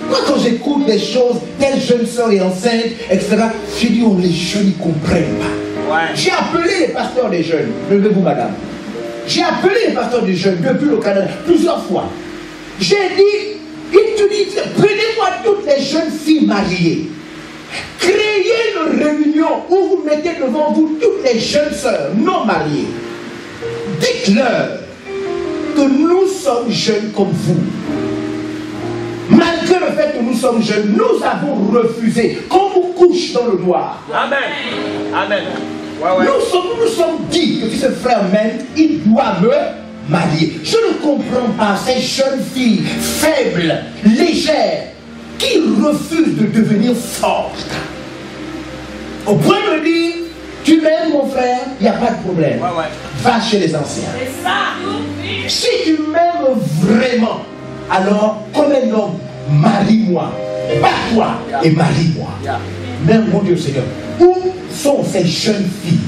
Moi, quand j'écoute des choses, telle jeune soeur est enceinte, etc., j'ai dit, oh, les jeunes ne comprennent pas. J'ai appelé les pasteurs des jeunes, levez-vous madame. J'ai appelé les pasteurs des jeunes depuis le Canada plusieurs fois. J'ai dit, prenez-moi toutes les jeunes filles mariées. Créez une réunion où vous mettez devant vous toutes les jeunes sœurs non mariées. Dites-leur que nous sommes jeunes comme vous. Malgré le fait que nous sommes jeunes, nous avons refusé qu'on vous couche dans le noir. Amen. Amen. Nous sommes dit que si ce frère m'aime, il doit me marier. Je ne comprends pas ces jeunes filles faibles, légères, qui refusent de devenir fortes. Au point de dire, tu m'aimes mon frère, il n'y a pas de problème. Va chez les anciens. Si tu m'aimes vraiment, alors comme un homme, marie-moi. Bats-toi et marie-moi. Mais mon Dieu Seigneur, où sont ces jeunes filles?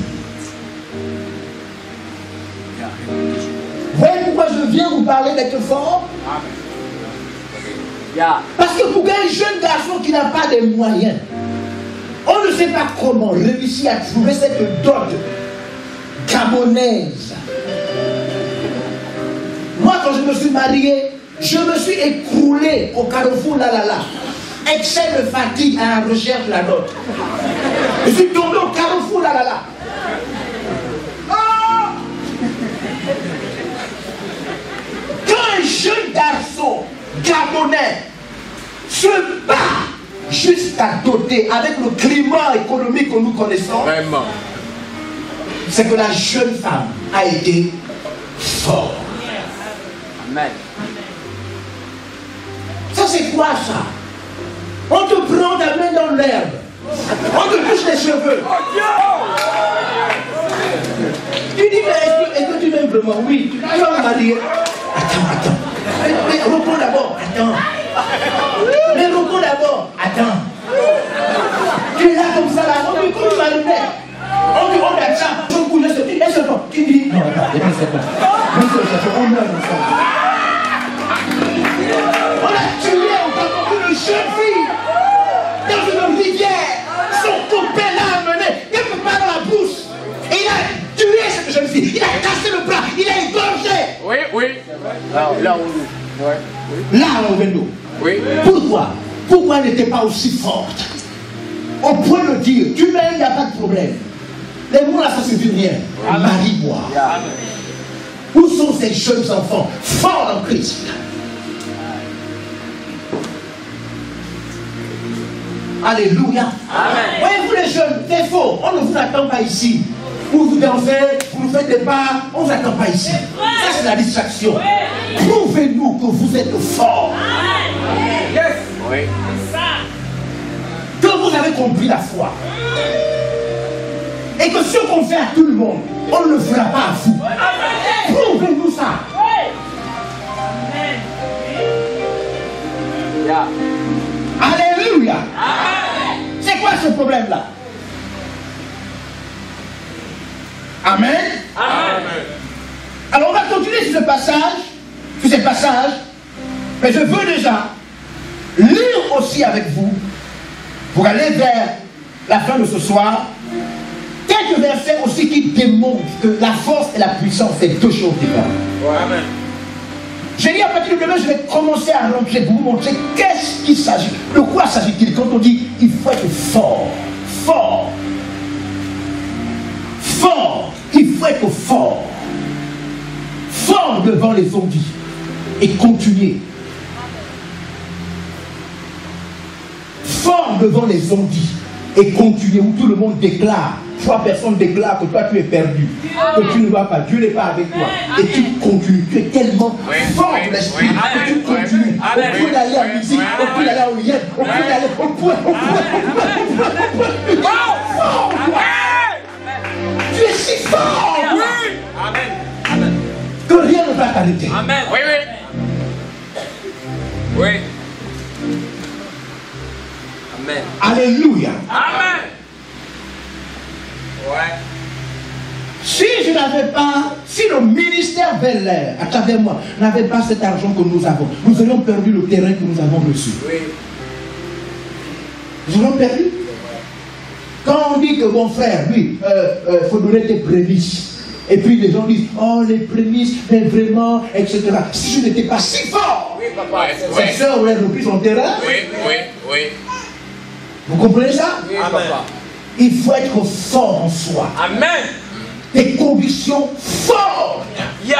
Vous voyez pourquoi je viens vous parler d'être fort? Parce que pour un jeune garçon qui n'a pas de moyens, on ne sait pas comment réussir à trouver cette dot gabonaise. Moi, quand je me suis marié, je me suis écroulé au carrefour là. Excès de fatigue à la recherche de la dot. Je suis tombé au carrefour là. Quand un jeune garçon gabonais se bat jusqu'à doter avec le climat économique que nous connaissons, c'est que la jeune femme a été forte. Amen. Ça c'est quoi ça? On te prend ta main dans l'herbe, on te touche les cheveux. Tu dis mais est-ce que tu m'aimes vraiment? Oui, tu vas me marier. Attends. Mais repos d'abord, attends. Mais repos d'abord, attends. Tu es là comme ça là, on dit comme marionnette. On dit on attend, on couche, tu dis non, attends, on meurt ensemble. On a tué encore une jeune fille dans une rivière. Son copain l'a amené quelque part dans la brousse. Et il a tué cette jeune fille. Il a cassé le bras, il a égorgé. Oui. Là on vient d'où? Oui. Pourquoi elle n'était pas aussi forte? On peut le dire, tu m'aimes, il n'y a pas de problème. Les mots là, ça ne signifie rien. Marie-moi. Où sont ces jeunes enfants forts en Christ? Alléluia. Voyez-vous les jeunes, c'est faux. On ne vous attend pas ici. Vous dansez, vous nous faites des pas, on ne vous attend pas ici. Ça c'est la distraction. Prouvez-nous que vous êtes forts. Oui. Que vous avez compris la foi. Et que ce qu'on fait à tout le monde, on ne le fera pas à vous. Prouvez-nous ça. Alléluia. C'est quoi ce problème-là? Amen. Alors on va continuer sur ces passages, mais je veux déjà lire aussi avec vous, pour aller vers la fin de ce soir, quelques versets aussi qui démontrent que la force et la puissance, c'est deux choses différentes. Amen. J'ai dit à partir de demain, je vais commencer à rentrer pour vous montrer qu'est-ce qu'il s'agit. De quoi s'agit-il quand on dit il faut être fort? Il faut être fort. Fort devant les zombies et continuer. Fort devant les zombies et continuer où tout le monde déclare. Trois personnes déclarent que toi tu es perdu, que tu ne vas pas, Dieu n'est pas avec toi. Et tu continues, tu es tellement fort de l'esprit que tu continues. Au point d'aller à la musique, au point d'aller au lien, au point d'aller au point. Tu es si fort que rien ne va t'arrêter. Amen. Oui. Amen. Alléluia. Amen. Ouais. Si le ministère Bel Air, à travers moi, n'avait pas cet argent que nous avons, nous aurions perdu le terrain que nous avons reçu. Oui. Nous aurions perdu. Quand on dit que mon frère, lui, il faut donner des prémices. Et puis les gens disent, oh les prémices, mais vraiment, etc. Si je n'étais pas si fort, Oui, papa. cette soeur aurait repris son terrain. Oui. Vous comprenez ça? Oui, papa. Il faut être fort en soi. Amen. Des convictions fortes. Yeah.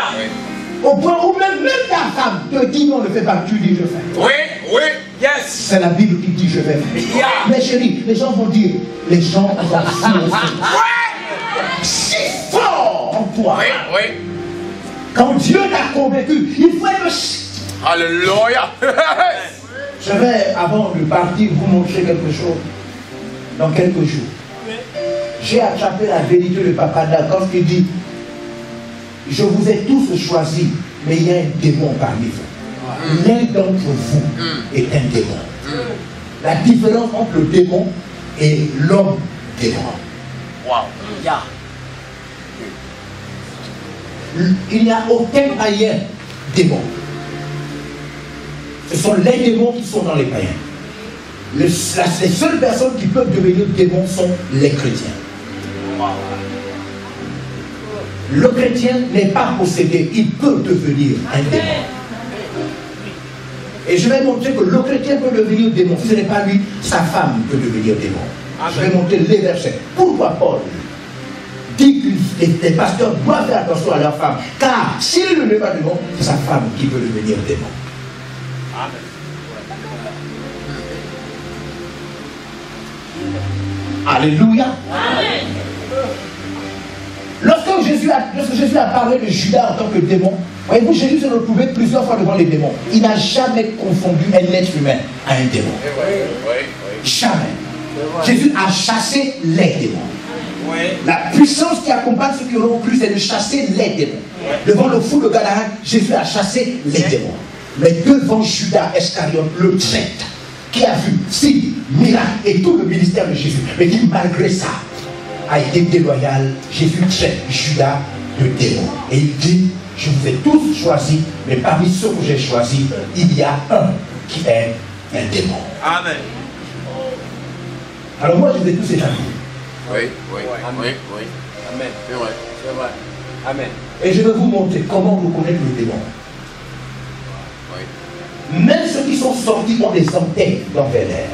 Au point où même ta femme te dit non, ne fais pas, tu dis je fais. Oui. Yes. C'est la Bible qui dit je vais faire. Yeah. Mais chérie, les gens vont dire, les gens sont si forts en toi. Oui. Quand Dieu t'a convaincu, il faut être... Alléluia. Je vais, avant de partir, vous montrer quelque chose dans quelques jours. J'ai attrapé la vérité de Papa D'accord qui dit, je vous ai tous choisis, mais il y a un démon parmi vous. L'un d'entre vous est un démon. La différence entre le démon et l'homme démon. Wow. Yeah. Il n'y a aucun païen démon. Ce sont les démons qui sont dans les païens. Les seules personnes qui peuvent devenir démons sont les chrétiens. Le chrétien n'est pas possédé, il peut devenir un démon. Et je vais montrer que le chrétien peut devenir démon. Si ce n'est pas lui, sa femme peut devenir démon. Amen. Je vais montrer les versets. Pourquoi Paul dit que les pasteurs doivent faire attention à leur femme? Car s'il ne devient pas démon, c'est sa femme qui peut devenir démon. Amen. Alléluia. Amen. Lorsque Jésus a parlé de Judas en tant que démon, voyez-vous, Jésus s'est retrouvé plusieurs fois devant les démons. Il n'a jamais confondu un être humain à un démon. Jamais. Jésus a chassé les démons. La puissance qui accompagne ceux qui auront cru, c'est de chasser les démons. Devant le fou de Gadarène, Jésus a chassé les démons. Mais devant Judas Iscariote, le traître, qui a vu signes, miracles et tout le ministère de Jésus, mais qui malgré ça a été déloyal, Jésus traite Judas de démon. Et il dit, je vous ai tous choisis, mais parmi ceux que j'ai choisis, il y a un qui est un démon. Amen. Alors moi, je vous ai tous établis. Oui. Amen. C'est vrai. Amen. Et je vais vous montrer comment reconnaître le démon. Oui. Même ceux qui sont sortis ont des antennes d'envers l'air.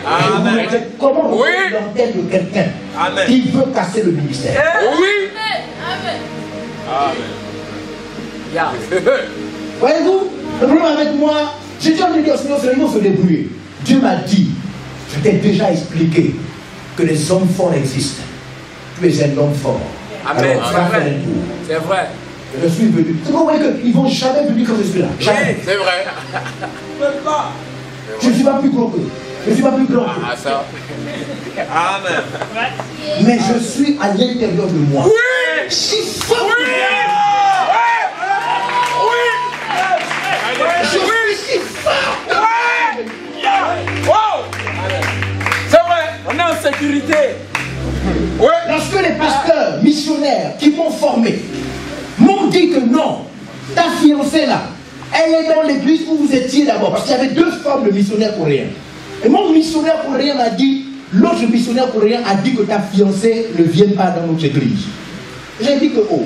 Amen. Comment reconnaître l'antenne de quelqu'un qui veut casser le ministère? Oui. Amen. Voyez-vous, le problème avec moi, j'ai dit au Seigneur, il faut se débrouiller. Dieu m'a dit, je t'ai déjà expliqué que les hommes forts existent. Tu es un homme fort. Amen. C'est vrai. Je suis venu. C'est pas vrai qu'ils ne vont jamais venir comme je suis là. Jamais. C'est vrai. Je ne suis pas plus gros qu'eux. Je ne suis pas plus grand qu'eux. Ah, ça. Amen. Mais je suis à l'intérieur de moi. Oui. Si fort. Oui. Je suis si fort. Wow. C'est vrai. On est en sécurité. Oui. Lorsque les pasteurs missionnaires qui m'ont formé m'ont dit que non, ta fiancée là, elle est dans l'église où vous étiez d'abord, parce qu'il y avait deux formes de missionnaires coréens. Et mon missionnaire coréen m'a dit, l'autre missionnaire coréen a dit que ta fiancée ne vienne pas dans notre église. J'ai dit que oh,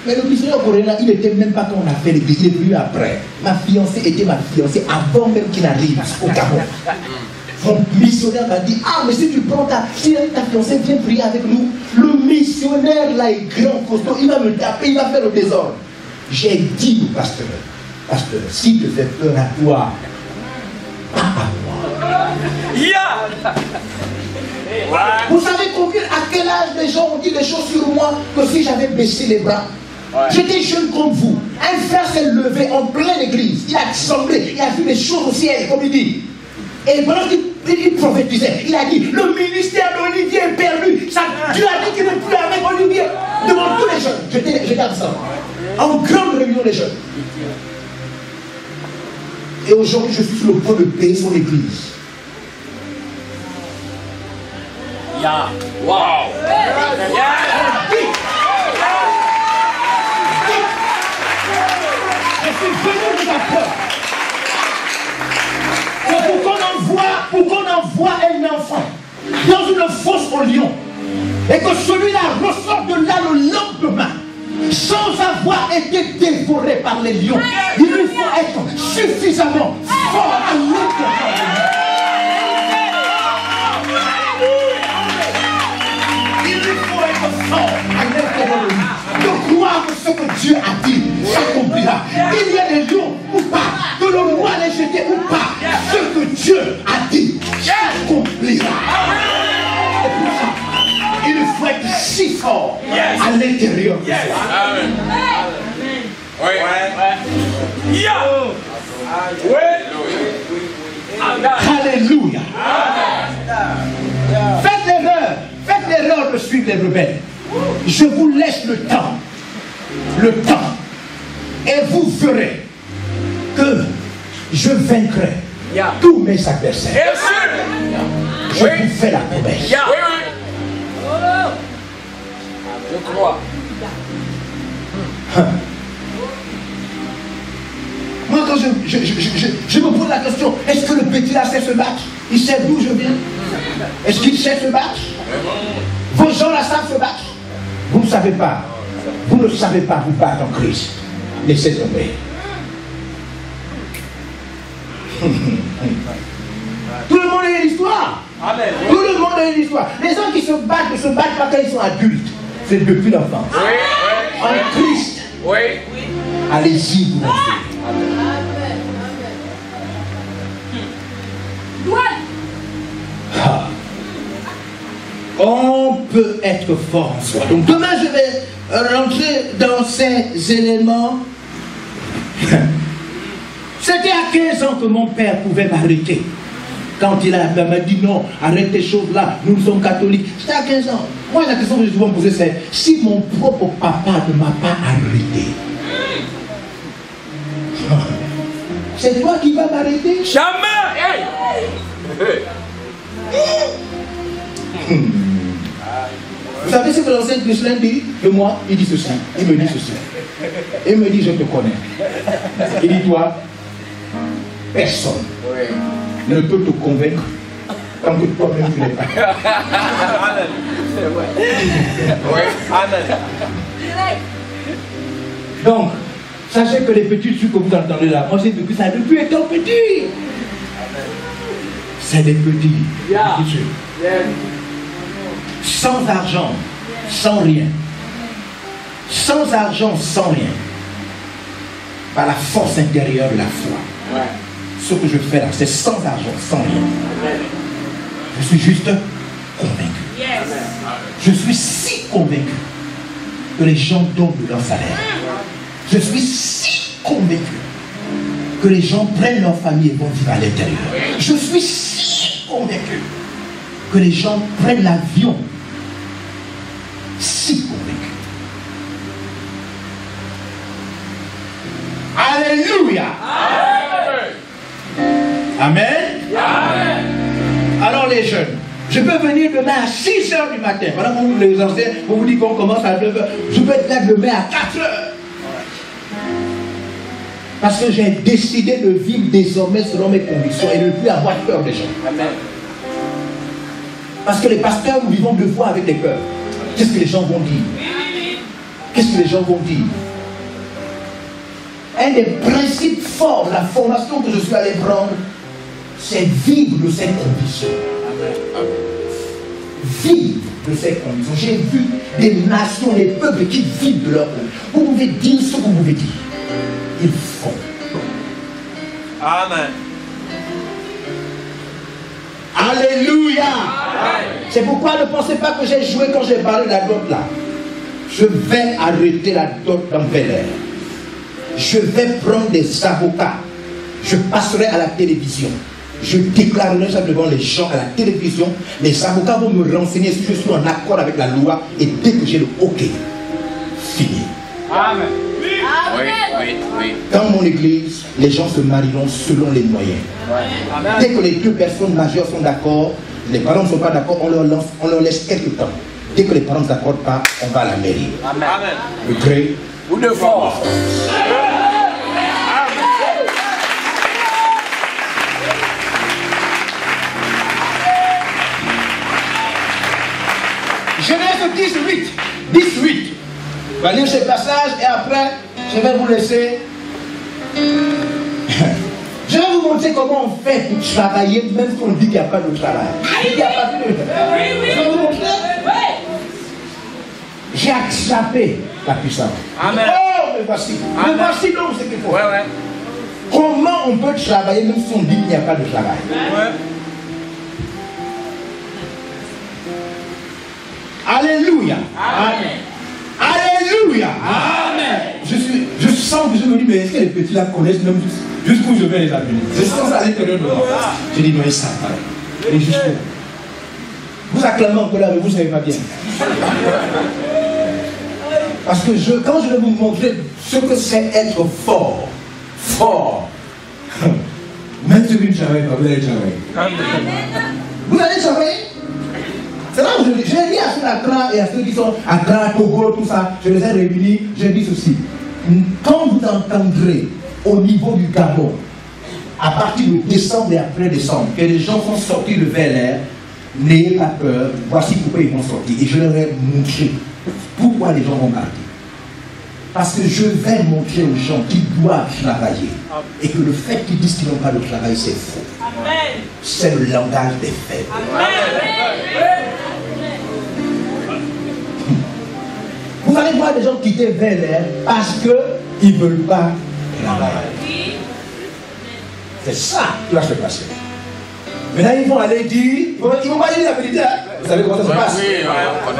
mais le missionnaire coréen là, il n'était même pas quand on a fait l'église, il est venu après. Ma fiancée était ma fiancée avant même qu'il arrive au Gabon. Mon missionnaire m'a dit, ah mais si tu prends ta fiancée, viens prier avec nous. Le missionnaire là est grand, costaud, il va me taper, il va faire le désordre. J'ai dit au pasteur, s'il te fait peur à toi, pas à moi. Yeah. Vous savez combien, à quel âge les gens ont dit des choses sur moi que si j'avais baissé les bras? J'étais jeune comme vous. Un frère s'est levé en pleine église, il a semblé, il a vu des choses au ciel, comme il dit. Et pendant qu'il prophétisait, il a dit, le ministère d'Olivier est perdu. Ça, Dieu a dit qu'il n'est plus avec Olivier. Devant tous les jeunes. J'étais absent. En grande réunion des jeunes. Et aujourd'hui, je suis sur le point de payer son église. Yeah. Wow. Je suis venu de la peur. Pour qu'on envoie un enfant dans une fosse au lion et que celui-là ressort de là le lendemain sans avoir été dévoré par les lions. Il lui faut être suffisamment fort à l'intérieur de lui. Il lui faut être fort à l'intérieur de lui. De croire que ce que Dieu a dit s'accomplira. Il y a des lions ou pas, que le roi les jeté ou pas, ce que Dieu a dit s'accomplira. Et pour ça, il faut être si fort à l'intérieur de soi. Amen. Oui. Alléluia. Faites l'erreur de suivre les rebelles. Je vous laisse le temps. Et vous verrez que je vaincrai tous mes adversaires. Je vous fais la promesse. Je crois. Moi, quand je je me pose la question, est-ce que le petit là sait se battre? Il sait d'où je viens? Est-ce qu'il sait se battre? Vos gens là savent se battre? Vous ne savez pas. Vous ne savez pas vous battre en Christ. Laissez tomber. Tout le monde a une histoire. Amen. Tout le monde a une histoire. Les gens qui se battent ne se battent pas quand ils sont adultes. C'est depuis l'enfance. Oui. En Christ. Oui. Allez-y, vous restez. Ah. On peut être fort en soi. Donc demain, je vais rentrer dans ces éléments. C'était à 15 ans que mon père pouvait m'arrêter. Quand il m'a dit non, arrête tes choses là, nous sommes catholiques. C'était à 15 ans. Moi, la question que je dois me poser, c'est si mon propre papa ne m'a pas arrêté, c'est toi qui vas m'arrêter? Jamais. Vous savez ce que l'ancien Michelin dit de moi? Il dit ceci, il me dit ceci. Il me dit je te connais. Il dit toi, personne ne peut te convaincre tant que toi-même tu n'es pas. Amen. Oui. Amen. Donc, sachez que les petits trucs que vous entendez là, moi j'ai vécu ça depuis étant petit. C'est des petits. Yeah. Petits trucs. Yeah. Sans argent, sans rien. Sans argent, sans rien. Par la force intérieure de la foi. Ouais. Ce que je fais là, c'est sans argent, sans rien. Amen. Je suis juste convaincu. Yes. Je suis si convaincu que les gens donnent de leur salaire. Je suis si convaincu que les gens prennent leur famille et vont vivre à l'intérieur. Je suis si convaincu que les gens prennent l'avion. Si convaincu. Alléluia. Amen. Amen. Alors les jeunes, je peux venir demain à 6 h du matin. Voilà, vous les anciens, vous dites qu'on commence à 9 h. Je peux être là demain à 4 h. Parce que j'ai décidé de vivre désormais selon mes convictions et de ne plus avoir peur des gens. Amen. Parce que les pasteurs, nous vivons deux fois avec des peurs. Qu'est-ce que les gens vont dire? Qu'est-ce que les gens vont dire? Un des principes forts de la formation que je suis allé prendre, c'est vivre de ces conditions. Vivre de ces conditions. J'ai vu des nations, des peuples qui vivent de leur conditions. Vous pouvez dire ce que vous pouvez dire. Ils font. Amen. Alléluia. Amen. C'est pourquoi ne pensez pas que j'ai joué quand j'ai parlé de la dot là. Je vais arrêter la dot dans Bel Air. Je vais prendre des avocats. Je passerai à la télévision. Je déclarerai ça devant les gens à la télévision. Les avocats vont me renseigner si je suis en accord avec la loi. Et dès que j'ai le OK, fini. Amen. Oui. Dans mon église, les gens se marieront selon les moyens. Amen. Dès que les deux personnes majeures sont d'accord, les parents ne sont pas d'accord, on leur laisse quelques temps. Dès que les parents ne s'accordent pas, on va à la mairie. Amen. Le gré Ou de force. Genèse 18. On va lire ce passage et après, je vais vous laisser. Je vais vous montrer comment on fait pour travailler, même si on dit qu'il n'y a pas de travail. Il n'y a pas de travail. Je vais vous montrer. J'ai attrapé la puissance. Amen. Oh, me voici. Me voici donc ce qu'il faut. Ouais. Comment on peut travailler même si on dit qu'il n'y a pas de travail? Ouais. Alléluia. Amen. Alléluia. Amen. Je sens que je me dis, mais est-ce que les petits là connaissent même jusqu'où je vais les amener? Je sens ça à l'intérieur de moi. Je dis, non, ils savent pas. Et jusqu'où? Vous acclamez encore là, mais vous ne savez pas bien. Parce que quand je vais vous montrer ce que c'est être fort, même ceux qui ne travaillent pas, vous allez travailler. Amen. Vous allez travailler. C'est là où j'ai dit à ceux d'Accra et à ceux qui sont à Accra, Togo, tout ça, je les ai réunis, j'ai dit ceci. Quand vous entendrez au niveau du Gabon, à partir de décembre et après décembre, que les gens sont sortis de Bel-Air, n'ayez pas peur, voici pourquoi ils vont sortir. Et je leur ai montré pourquoi les gens vont partir. Parce que je vais montrer aux gens qu'ils doivent travailler. Et que le fait qu'ils disent qu'ils n'ont pas de travail, c'est faux. C'est le langage des faits. Vous allez voir des gens quitter Bel-Air parce qu'ils ne veulent pas travailler. C'est ça qui va se passer. Maintenant, ils vont aller dire, ils vont pas aller dire la vérité. Hein? Vous savez comment ça se passe?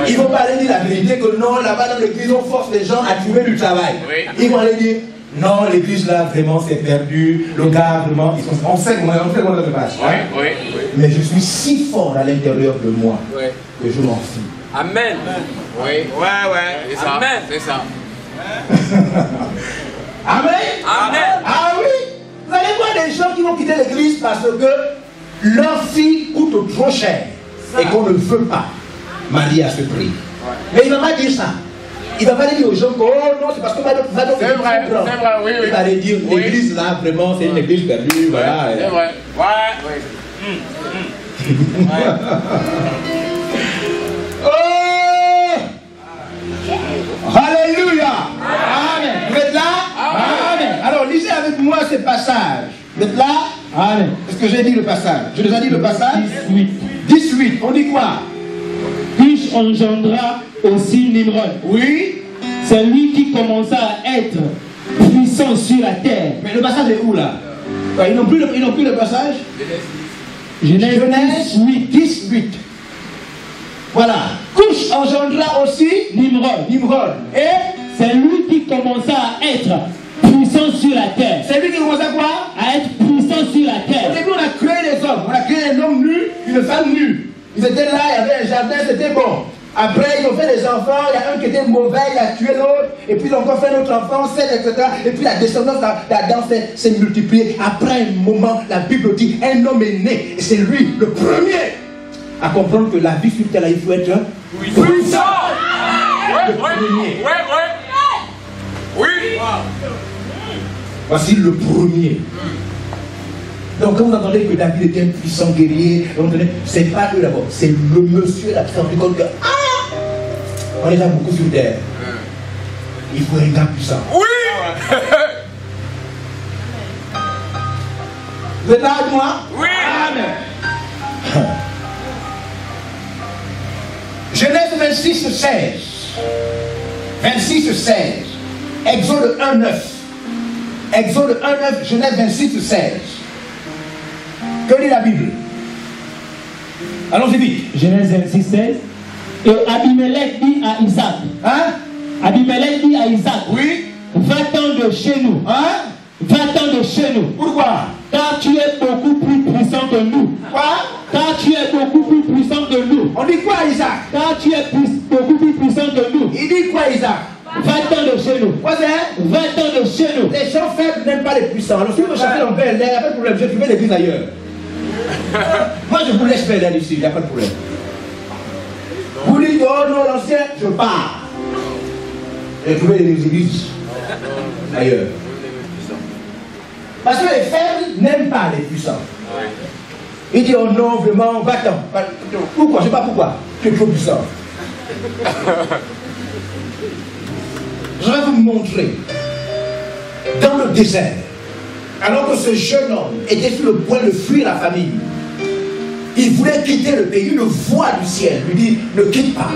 Ils vont pas aller dire la vérité que non, là-bas dans l'église, on force les gens à trouver du travail. Ils vont aller dire, non, l'église là, vraiment, c'est perdu. Le gars, vraiment, on sait comment ça se passe. Hein? Mais je suis si fort à l'intérieur de moi que je m'en fous. Amen. Oui. Ouais. C'est ça. Amen. C'est ça. Amen. Amen. Ah oui. Vous allez voir des gens qui vont quitter l'église parce que leur fille coûte trop cher et qu'on ne veut pas marier à ce prix. Mais il ne va pas dire ça. Il ne va pas dire aux gens que oh non, c'est parce que va donc c'est vrai, oui. Il va aller dire l'église là, vraiment, c'est une église perdue. Voilà. C'est vrai. Oh! Alléluia! Amen. Vous êtes là? Amen. Alors lisez avec moi ce passage. Vous êtes là? Amen. Est-ce que j'ai dit le passage? Je vous ai dit le passage? 18. On dit quoi? Cush engendra aussi Nimrod. Oui. C'est lui qui commença à être puissant sur la terre. Mais le passage est où là? Ils n'ont plus le passage? Genèse 18. Voilà. Cush engendra aussi Nimrod. Et c'est lui qui commença à être puissant sur la terre. c'est lui qui commence à quoi? À être puissant sur la Au terre. début, on a créé les hommes. On a créé un homme nu, une femme nue. Ils étaient là, il y avait un jardin, c'était bon. Après, ils ont fait des enfants. Il y a un qui était mauvais, il a tué l'autre. Et puis, ils ont encore fait un autre enfant, 7, etc. Et puis, la descendance d'Adam s'est multipliée. Après un moment, la Bible dit un homme est né. Et c'est lui, le premier, à comprendre que la vie sur terre, il faut être puissant. Le premier. Oui. Voici le premier. Donc quand vous entendez que David était un puissant guerrier, c'est pas eux d'abord, c'est le monsieur là qui s'est rendu compte que on est là beaucoup sur terre. Il faut un gars puissant. Oui. Vous êtes là avec moi? Oui. Amen. Genèse 26:16. 26:16. Exode 1:9. Exode 1:9, Genèse 26:16. Que dit la Bible? Allons-y vite. Genèse 26:16. Et Abimelech dit à Isaac. Hein? Abimelech dit à Isaac. Oui. Va-t'en de chez nous. Hein? Va-t'en de chez nous. Pourquoi? Car tu es beaucoup plus puissant que nous. Quoi? Car tu es beaucoup plus puissant que nous. On dit quoi, Isaac? Car tu es beaucoup plus puissant que nous. Il dit quoi, Isaac? Va-t'en de chez nous. Quoi c'est? Va-t'en de chez nous. Les gens faibles n'aiment pas les puissants. Alors si vous me cherchez en Bel-Air, il n'y a pas de problème. Je vais trouver l'église ailleurs. Moi, je vous laisse Bel-Air ici, il n'y a pas de problème. Vous dites, oh non, l'ancien, je pars. Je vais trouver les églises ailleurs. Parce que les faibles n'aiment pas les puissants. Il dit, oh non, vraiment, va-t'en. Pourquoi? Je ne sais pas pourquoi. Tu es trop puissant. Je vais vous montrer, dans le désert, alors que ce jeune homme était sur le point de fuir la famille, il voulait quitter le pays, une voix du ciel lui dit, ne quitte pas.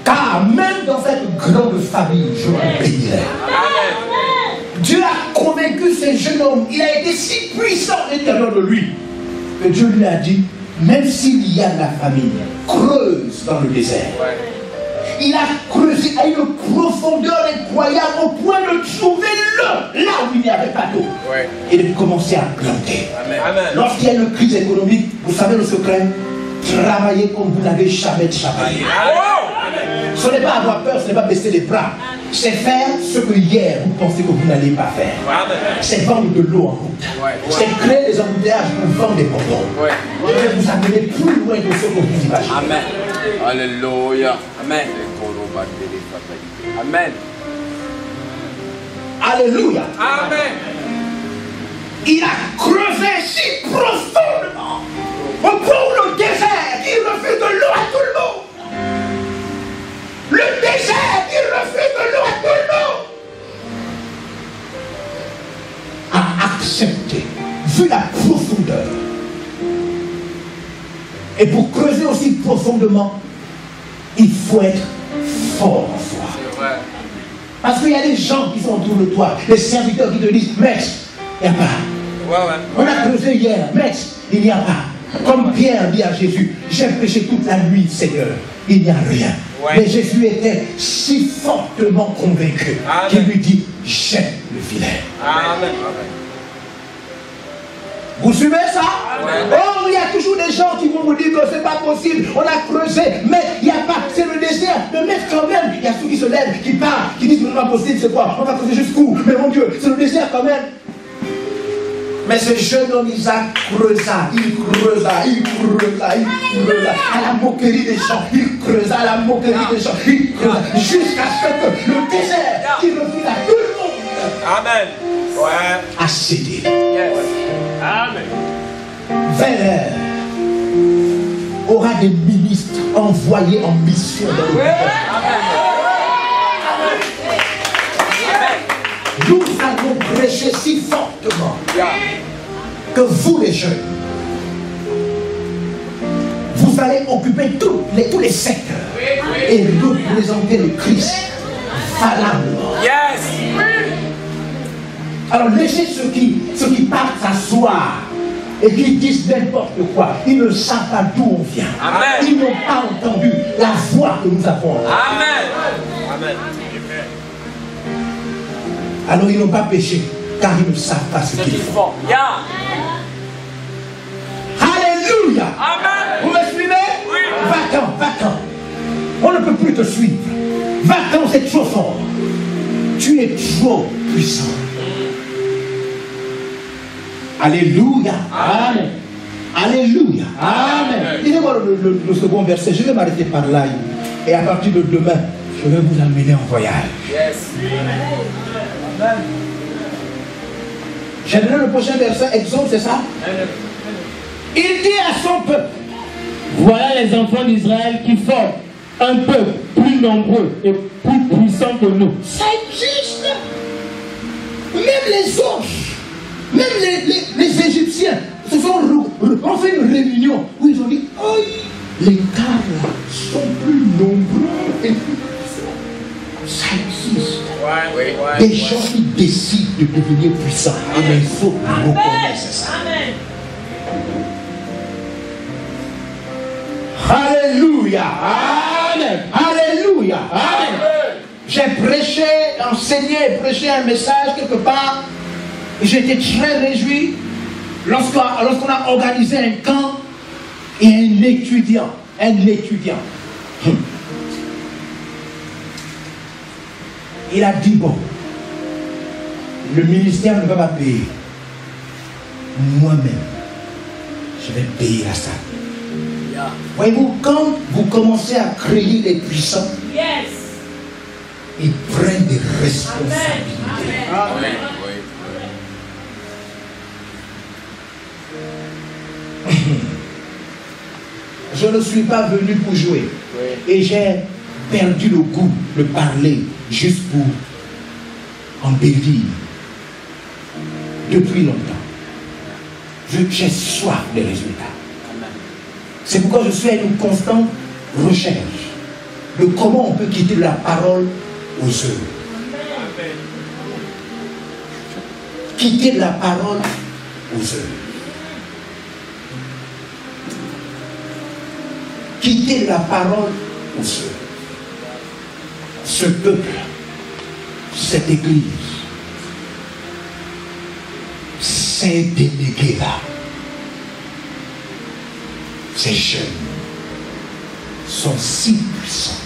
Car même dans cette grande famille, je te bénirai. Dieu a convaincu ce jeune homme, il a été si puissant à l'intérieur de lui, que Dieu lui a dit, même s'il y a de la famine, creuse dans le désert. Il a creusé à une profondeur incroyable au point de trouver l'eau là où il n'y avait pas d'eau. Et de commencer à planter. Lorsqu'il y a une crise économique, vous savez le secret? Travaillez comme vous n'avez jamais travaillé. Ce n'est pas avoir peur, ce n'est pas baisser les bras. C'est faire ce que hier vous pensez que vous n'allez pas faire. C'est vendre de l'eau en route. C'est créer des embouteillages pour vendre des bonbons. Je vais vous amener plus loin de ce que vous imaginez. Amen. Alléluia. Amen. Amen. Alléluia. Amen. Il a creusé si profondément au point où le désert, il refuse de l'eau à tout le monde. Le désert, il refuse de l'eau à tout le monde. A accepté, vu la profondeur. Et pour creuser aussi profondément, il faut être fort en soi. Parce qu'il y a des gens qui sont autour de toi, des serviteurs qui te disent, maître, il n'y a pas. On a creusé hier, maître, il n'y a pas. Comme Pierre dit à Jésus, j'ai péché toute la nuit, Seigneur, il n'y a rien. Mais Jésus était si fortement convaincu qu'il lui dit, jette le filet. Amen. Vous suivez ça? Oh, il y a toujours des gens qui vont vous dire que c'est pas possible, on a creusé, mais il n'y a pas, c'est le désert. Mais même quand même, il y a ceux qui se lèvent, qui parlent, qui disent que c'est pas possible, c'est quoi? On va creuser jusqu'où? Mais mon Dieu, c'est le désert quand même. Mais ce jeune homme Isaac creusa, à la moquerie des gens, il creusa à la moquerie des gens, il creusa, jusqu'à ce que le désert qui refuse à tout le monde. Amen. A cédé. Amen. Vers aura des ministres envoyés en mission dans le monde. Nous allons prêcher si fortement que vous les jeunes, vous allez occuper tous les secteurs et représenter le Christ vaillamment. Alors laissez ceux qui partent s'asseoir et qui disent n'importe quoi. Ils ne savent pas d'où on vient. Amen. Ils n'ont pas entendu la voix que nous avons. Amen. Amen. Alors ils n'ont pas péché car ils ne savent pas ce qu'ils font. Alléluia. Amen. Vous me suivez? Oui. Va-t'en, va-t'en. On ne peut plus te suivre. Va-t'en, c'est trop fort. Tu es trop puissant. Alléluia. Amen. Alléluia. Amen. Lisez-moi le second verset. Je vais m'arrêter par là. Et à partir de demain, je vais vous amener en voyage. Yes. Amen. J'ai donné le prochain verset, Exode, c'est ça? Il dit à son peuple, Voilà les enfants d'Israël qui forment un peuple plus nombreux et plus puissant que nous. ça existe. Même les autres, même les Égyptiens ont fait une réunion où ils ont dit, oh, les Carres sont plus nombreux et plus puissants. Ça existe. Des gens qui décident de devenir puissants. Et il faut reconnaître ça. Alléluia. Amen. Alléluia. Amen. J'ai prêché, enseigné et prêché un message quelque part. J'étais très réjoui lorsqu'on a organisé un camp et un étudiant. Il a dit, bon, le ministère ne va pas payer. Moi-même, je vais payer la salle. Voyez-vous, quand vous commencez à créer les puissants, ils prennent des responsabilités. Amen. Je ne suis pas venu pour jouer. Et j'ai perdu le goût de parler juste pour embellir. Depuis longtemps. J'ai soif des résultats. C'est pourquoi je suis à une constante recherche de comment on peut quitter la parole aux œuvres. Quitter la parole aux œuvres. Quitter la parole aux œuvres. Ce peuple, cette église, ces délégués-là, ces jeunes sont si puissants.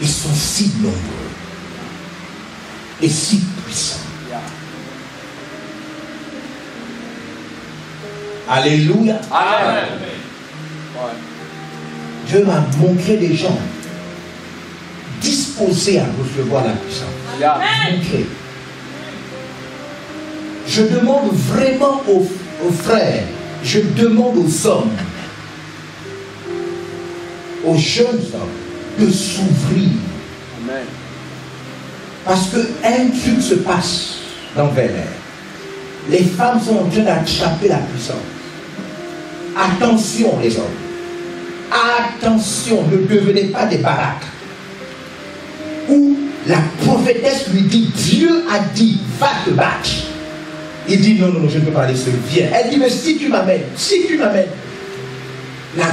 Ils sont si nombreux et si puissants. Alléluia. Amen. Dieu m'a montré des gens disposés disposés à recevoir la puissance. Montrez. Je demande vraiment aux frères, je demande aux hommes, aux jeunes hommes, de s'ouvrir. Parce qu'un truc se passe dans Bel Air. Les femmes sont en train d'attraper la puissance. Attention les hommes. Attention, ne devenez pas des baraques. Où la prophétesse lui dit, Dieu a dit, va te battre. Il dit, non, je ne peux pas aller seul, viens. Elle dit, mais si tu m'amènes, la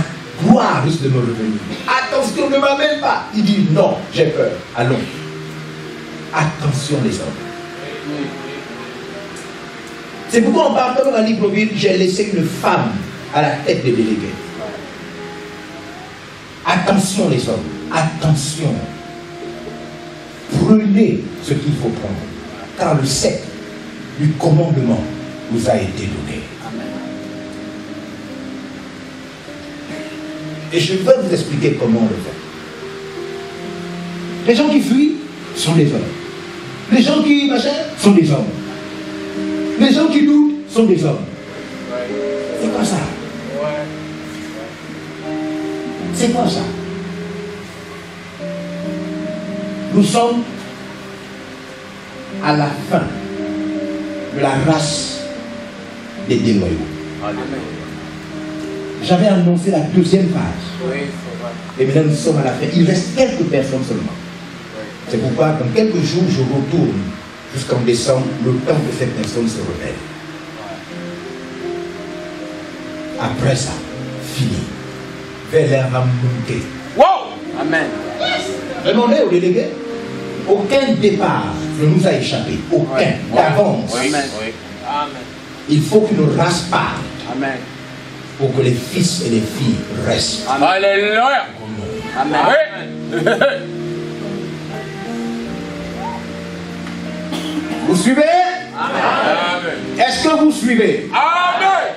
gloire risque de me revenir. Attention, ne m'amène pas. Il dit, non, j'ai peur, allons. Attention les hommes. C'est pourquoi en partant dans Libreville, j'ai laissé une femme à la tête des délégués. Attention les hommes, attention. Prenez ce qu'il faut prendre. Car le sceptre du commandement vous a été donné. Et je vais vous expliquer comment on le fait. Les gens qui fuient sont des hommes. Les gens qui machin sont des hommes. Les gens qui doutent sont des hommes. C'est quoi ça? C'est quoi ça? Nous sommes à la fin de la race des déloyaux. J'avais annoncé la deuxième phase. Et maintenant nous sommes à la fin. Il reste quelques personnes seulement. C'est pourquoi dans quelques jours je retourne jusqu'en décembre, le temps que cette personne se rebelle. Après ça, fini. Bel Air va monter. Wow! Amen. Demandez aux délégués. Aucun départ ne nous a échappé. Aucun. D'avance. Amen. Il faut qu'une race parte. Amen. Pour que les fils et les filles restent. Alléluia. Amen. Vous suivez? Amen. Est-ce que vous suivez? Amen.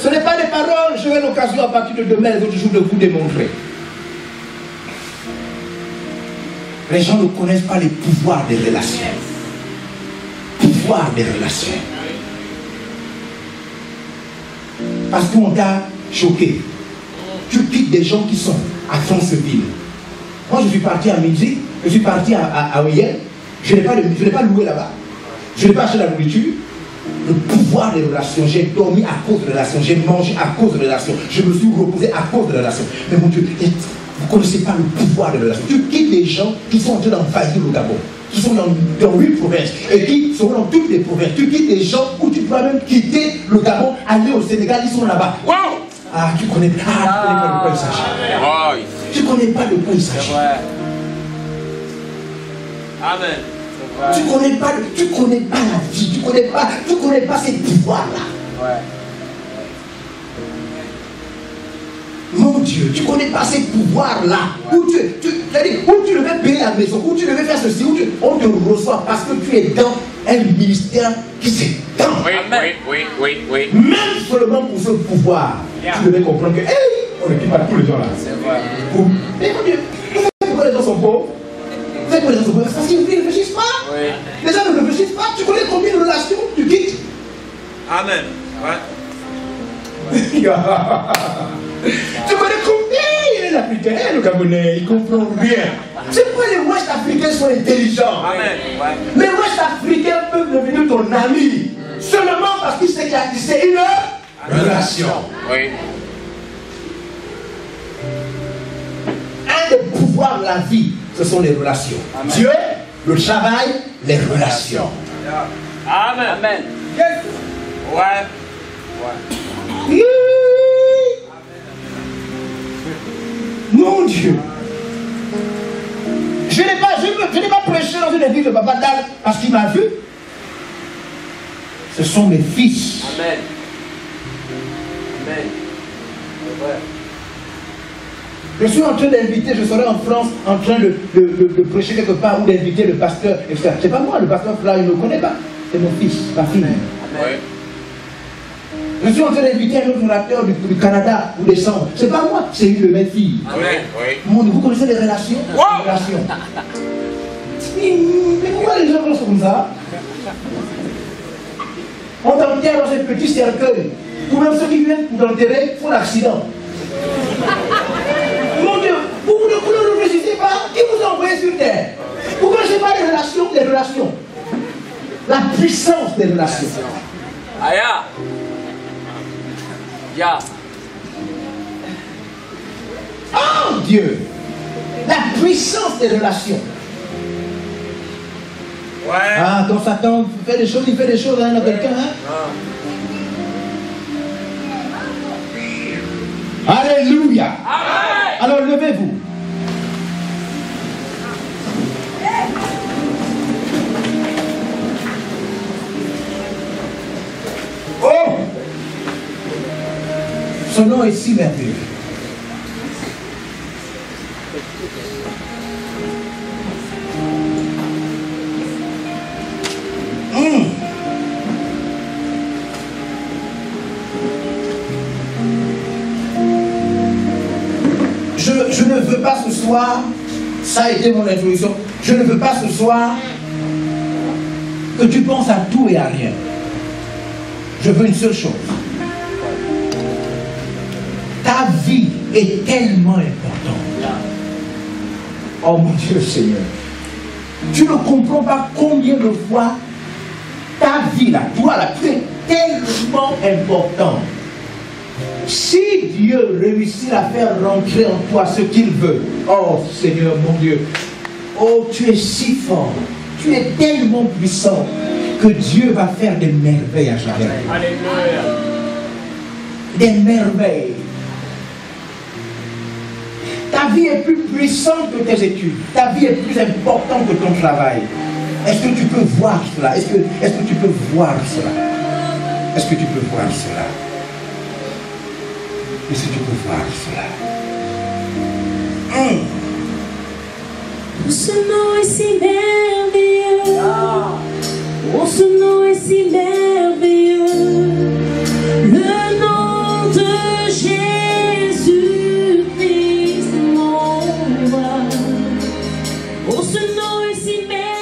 Ce n'est pas des paroles, j'aurai l'occasion à partir de demain, les autres jours, de vous démontrer. Les gens ne connaissent pas les pouvoirs des relations. Pouvoir des relations. Parce qu'on t'a choqué. Tu quittes des gens qui sont à Franceville. Moi, je suis parti à midi, je suis parti à Oyel. Je n'ai pas loué là-bas. Je n'ai pas acheté la nourriture. Le pouvoir des relations. J'ai dormi à cause des relations. J'ai mangé à cause des relations. Je me suis reposé à cause des relations. Mais mon Dieu, vous ne connaissez pas le pouvoir des relations. Tu quittes des gens qui sont en train d'envahir le Gabon, qui sont dans 8 provinces et qui sont dans toutes les provinces. Tu quittes des gens où tu peux même quitter le Gabon, aller au Sénégal, ils sont là-bas. Wow! Ah, tu connais pas de quoi il s'agit. Tu connais pas de quoi il s'agit. Amen. Tu connais pas la vie, tu connais pas ces pouvoirs-là. Mon Dieu, tu connais pas ces pouvoirs-là. Où tu devais payer la maison, où tu devais faire ceci, on te reçoit parce que tu es dans un ministère qui s'étend. Oui. Même seulement pour ce pouvoir, tu devais comprendre que, hey, on ne quitte pas tous les gens là. C'est vrai. Mais mon Dieu, vous savez pourquoi les gens sont pauvres? Vous savez pourquoi les gens sont pauvres? Parce qu'ils ne réfléchissent pas. Oui. Les gens ne réfléchissent pas. Tu connais combien de relations tu quittes? Amen. Tu connais combien les Africains, le Gabonais, ils ne comprennent rien. C'est pourquoi les Ouest Africains sont intelligents. Amen. Les Ouest Africains peuvent devenir ton ami seulement parce qu'ils savent qu'il y a tissé une relation. Oui. Un des pouvoirs de la vie, ce sont les relations. Amen. Dieu, le travail, les relations. Amen. Yes. Ouais. Mon Dieu. Je n'ai pas prêché dans une église de Papa Dal parce qu'il m'a vu. Ce sont mes fils. Amen. Je suis en train d'inviter, je serai en France en train de prêcher quelque part ou d'inviter le pasteur, etc. C'est pas moi, le pasteur là, il ne me connaît pas. C'est mon fils, ma fille. Amen. Je suis en train d'inviter un autre acteur du Canada pour descendre. C'est pas moi, c'est une de mes filles. Amen. Oui. Vous connaissez les relations? Wow. Les relations. Mais pourquoi les gens sont comme ça? On t'enterre dans un petit cercueil. Ou même ceux qui viennent pour t'enterrer font l'accident. Mon Dieu, vous ne réfléchissez pas, qui vous a envoyé sur terre? Vous ne connaissez pas les relations? La puissance des relations. Aya. Ya. Oh Dieu, la puissance des relations. Ouais. Ah, quand Satan fait des choses, il fait des choses à quelqu'un. Hein? Alléluia. Amen. Alors levez-vous. Oh! Son nom est si merveilleux. Je ne veux pas ce soir, ça a été mon introduction, je ne veux pas ce soir que tu penses à tout et à rien. Je veux une seule chose. Ta vie est tellement importante. Oh mon Dieu Seigneur. Tu ne comprends pas combien de fois ta vie, là, toi, là, tu es tellement important. Si Dieu réussit à faire rentrer en toi ce qu'il veut, oh Seigneur mon Dieu, oh tu es si fort, tu es tellement puissant que Dieu va faire des merveilles à jamais. Alléluia. Des merveilles. Ta vie est plus puissante que tes études. Ta vie est plus importante que ton travail. Est-ce que tu peux voir cela? Est-ce que tu peux voir cela? Est-ce que tu peux voir cela? Est-ce que tu peux voir cela? Oh, ce nom est si merveilleux. Oh, ce nom est si merveilleux. Le nom de Jésus-Christ, mon roi. Oh, ce nom est si merveilleux.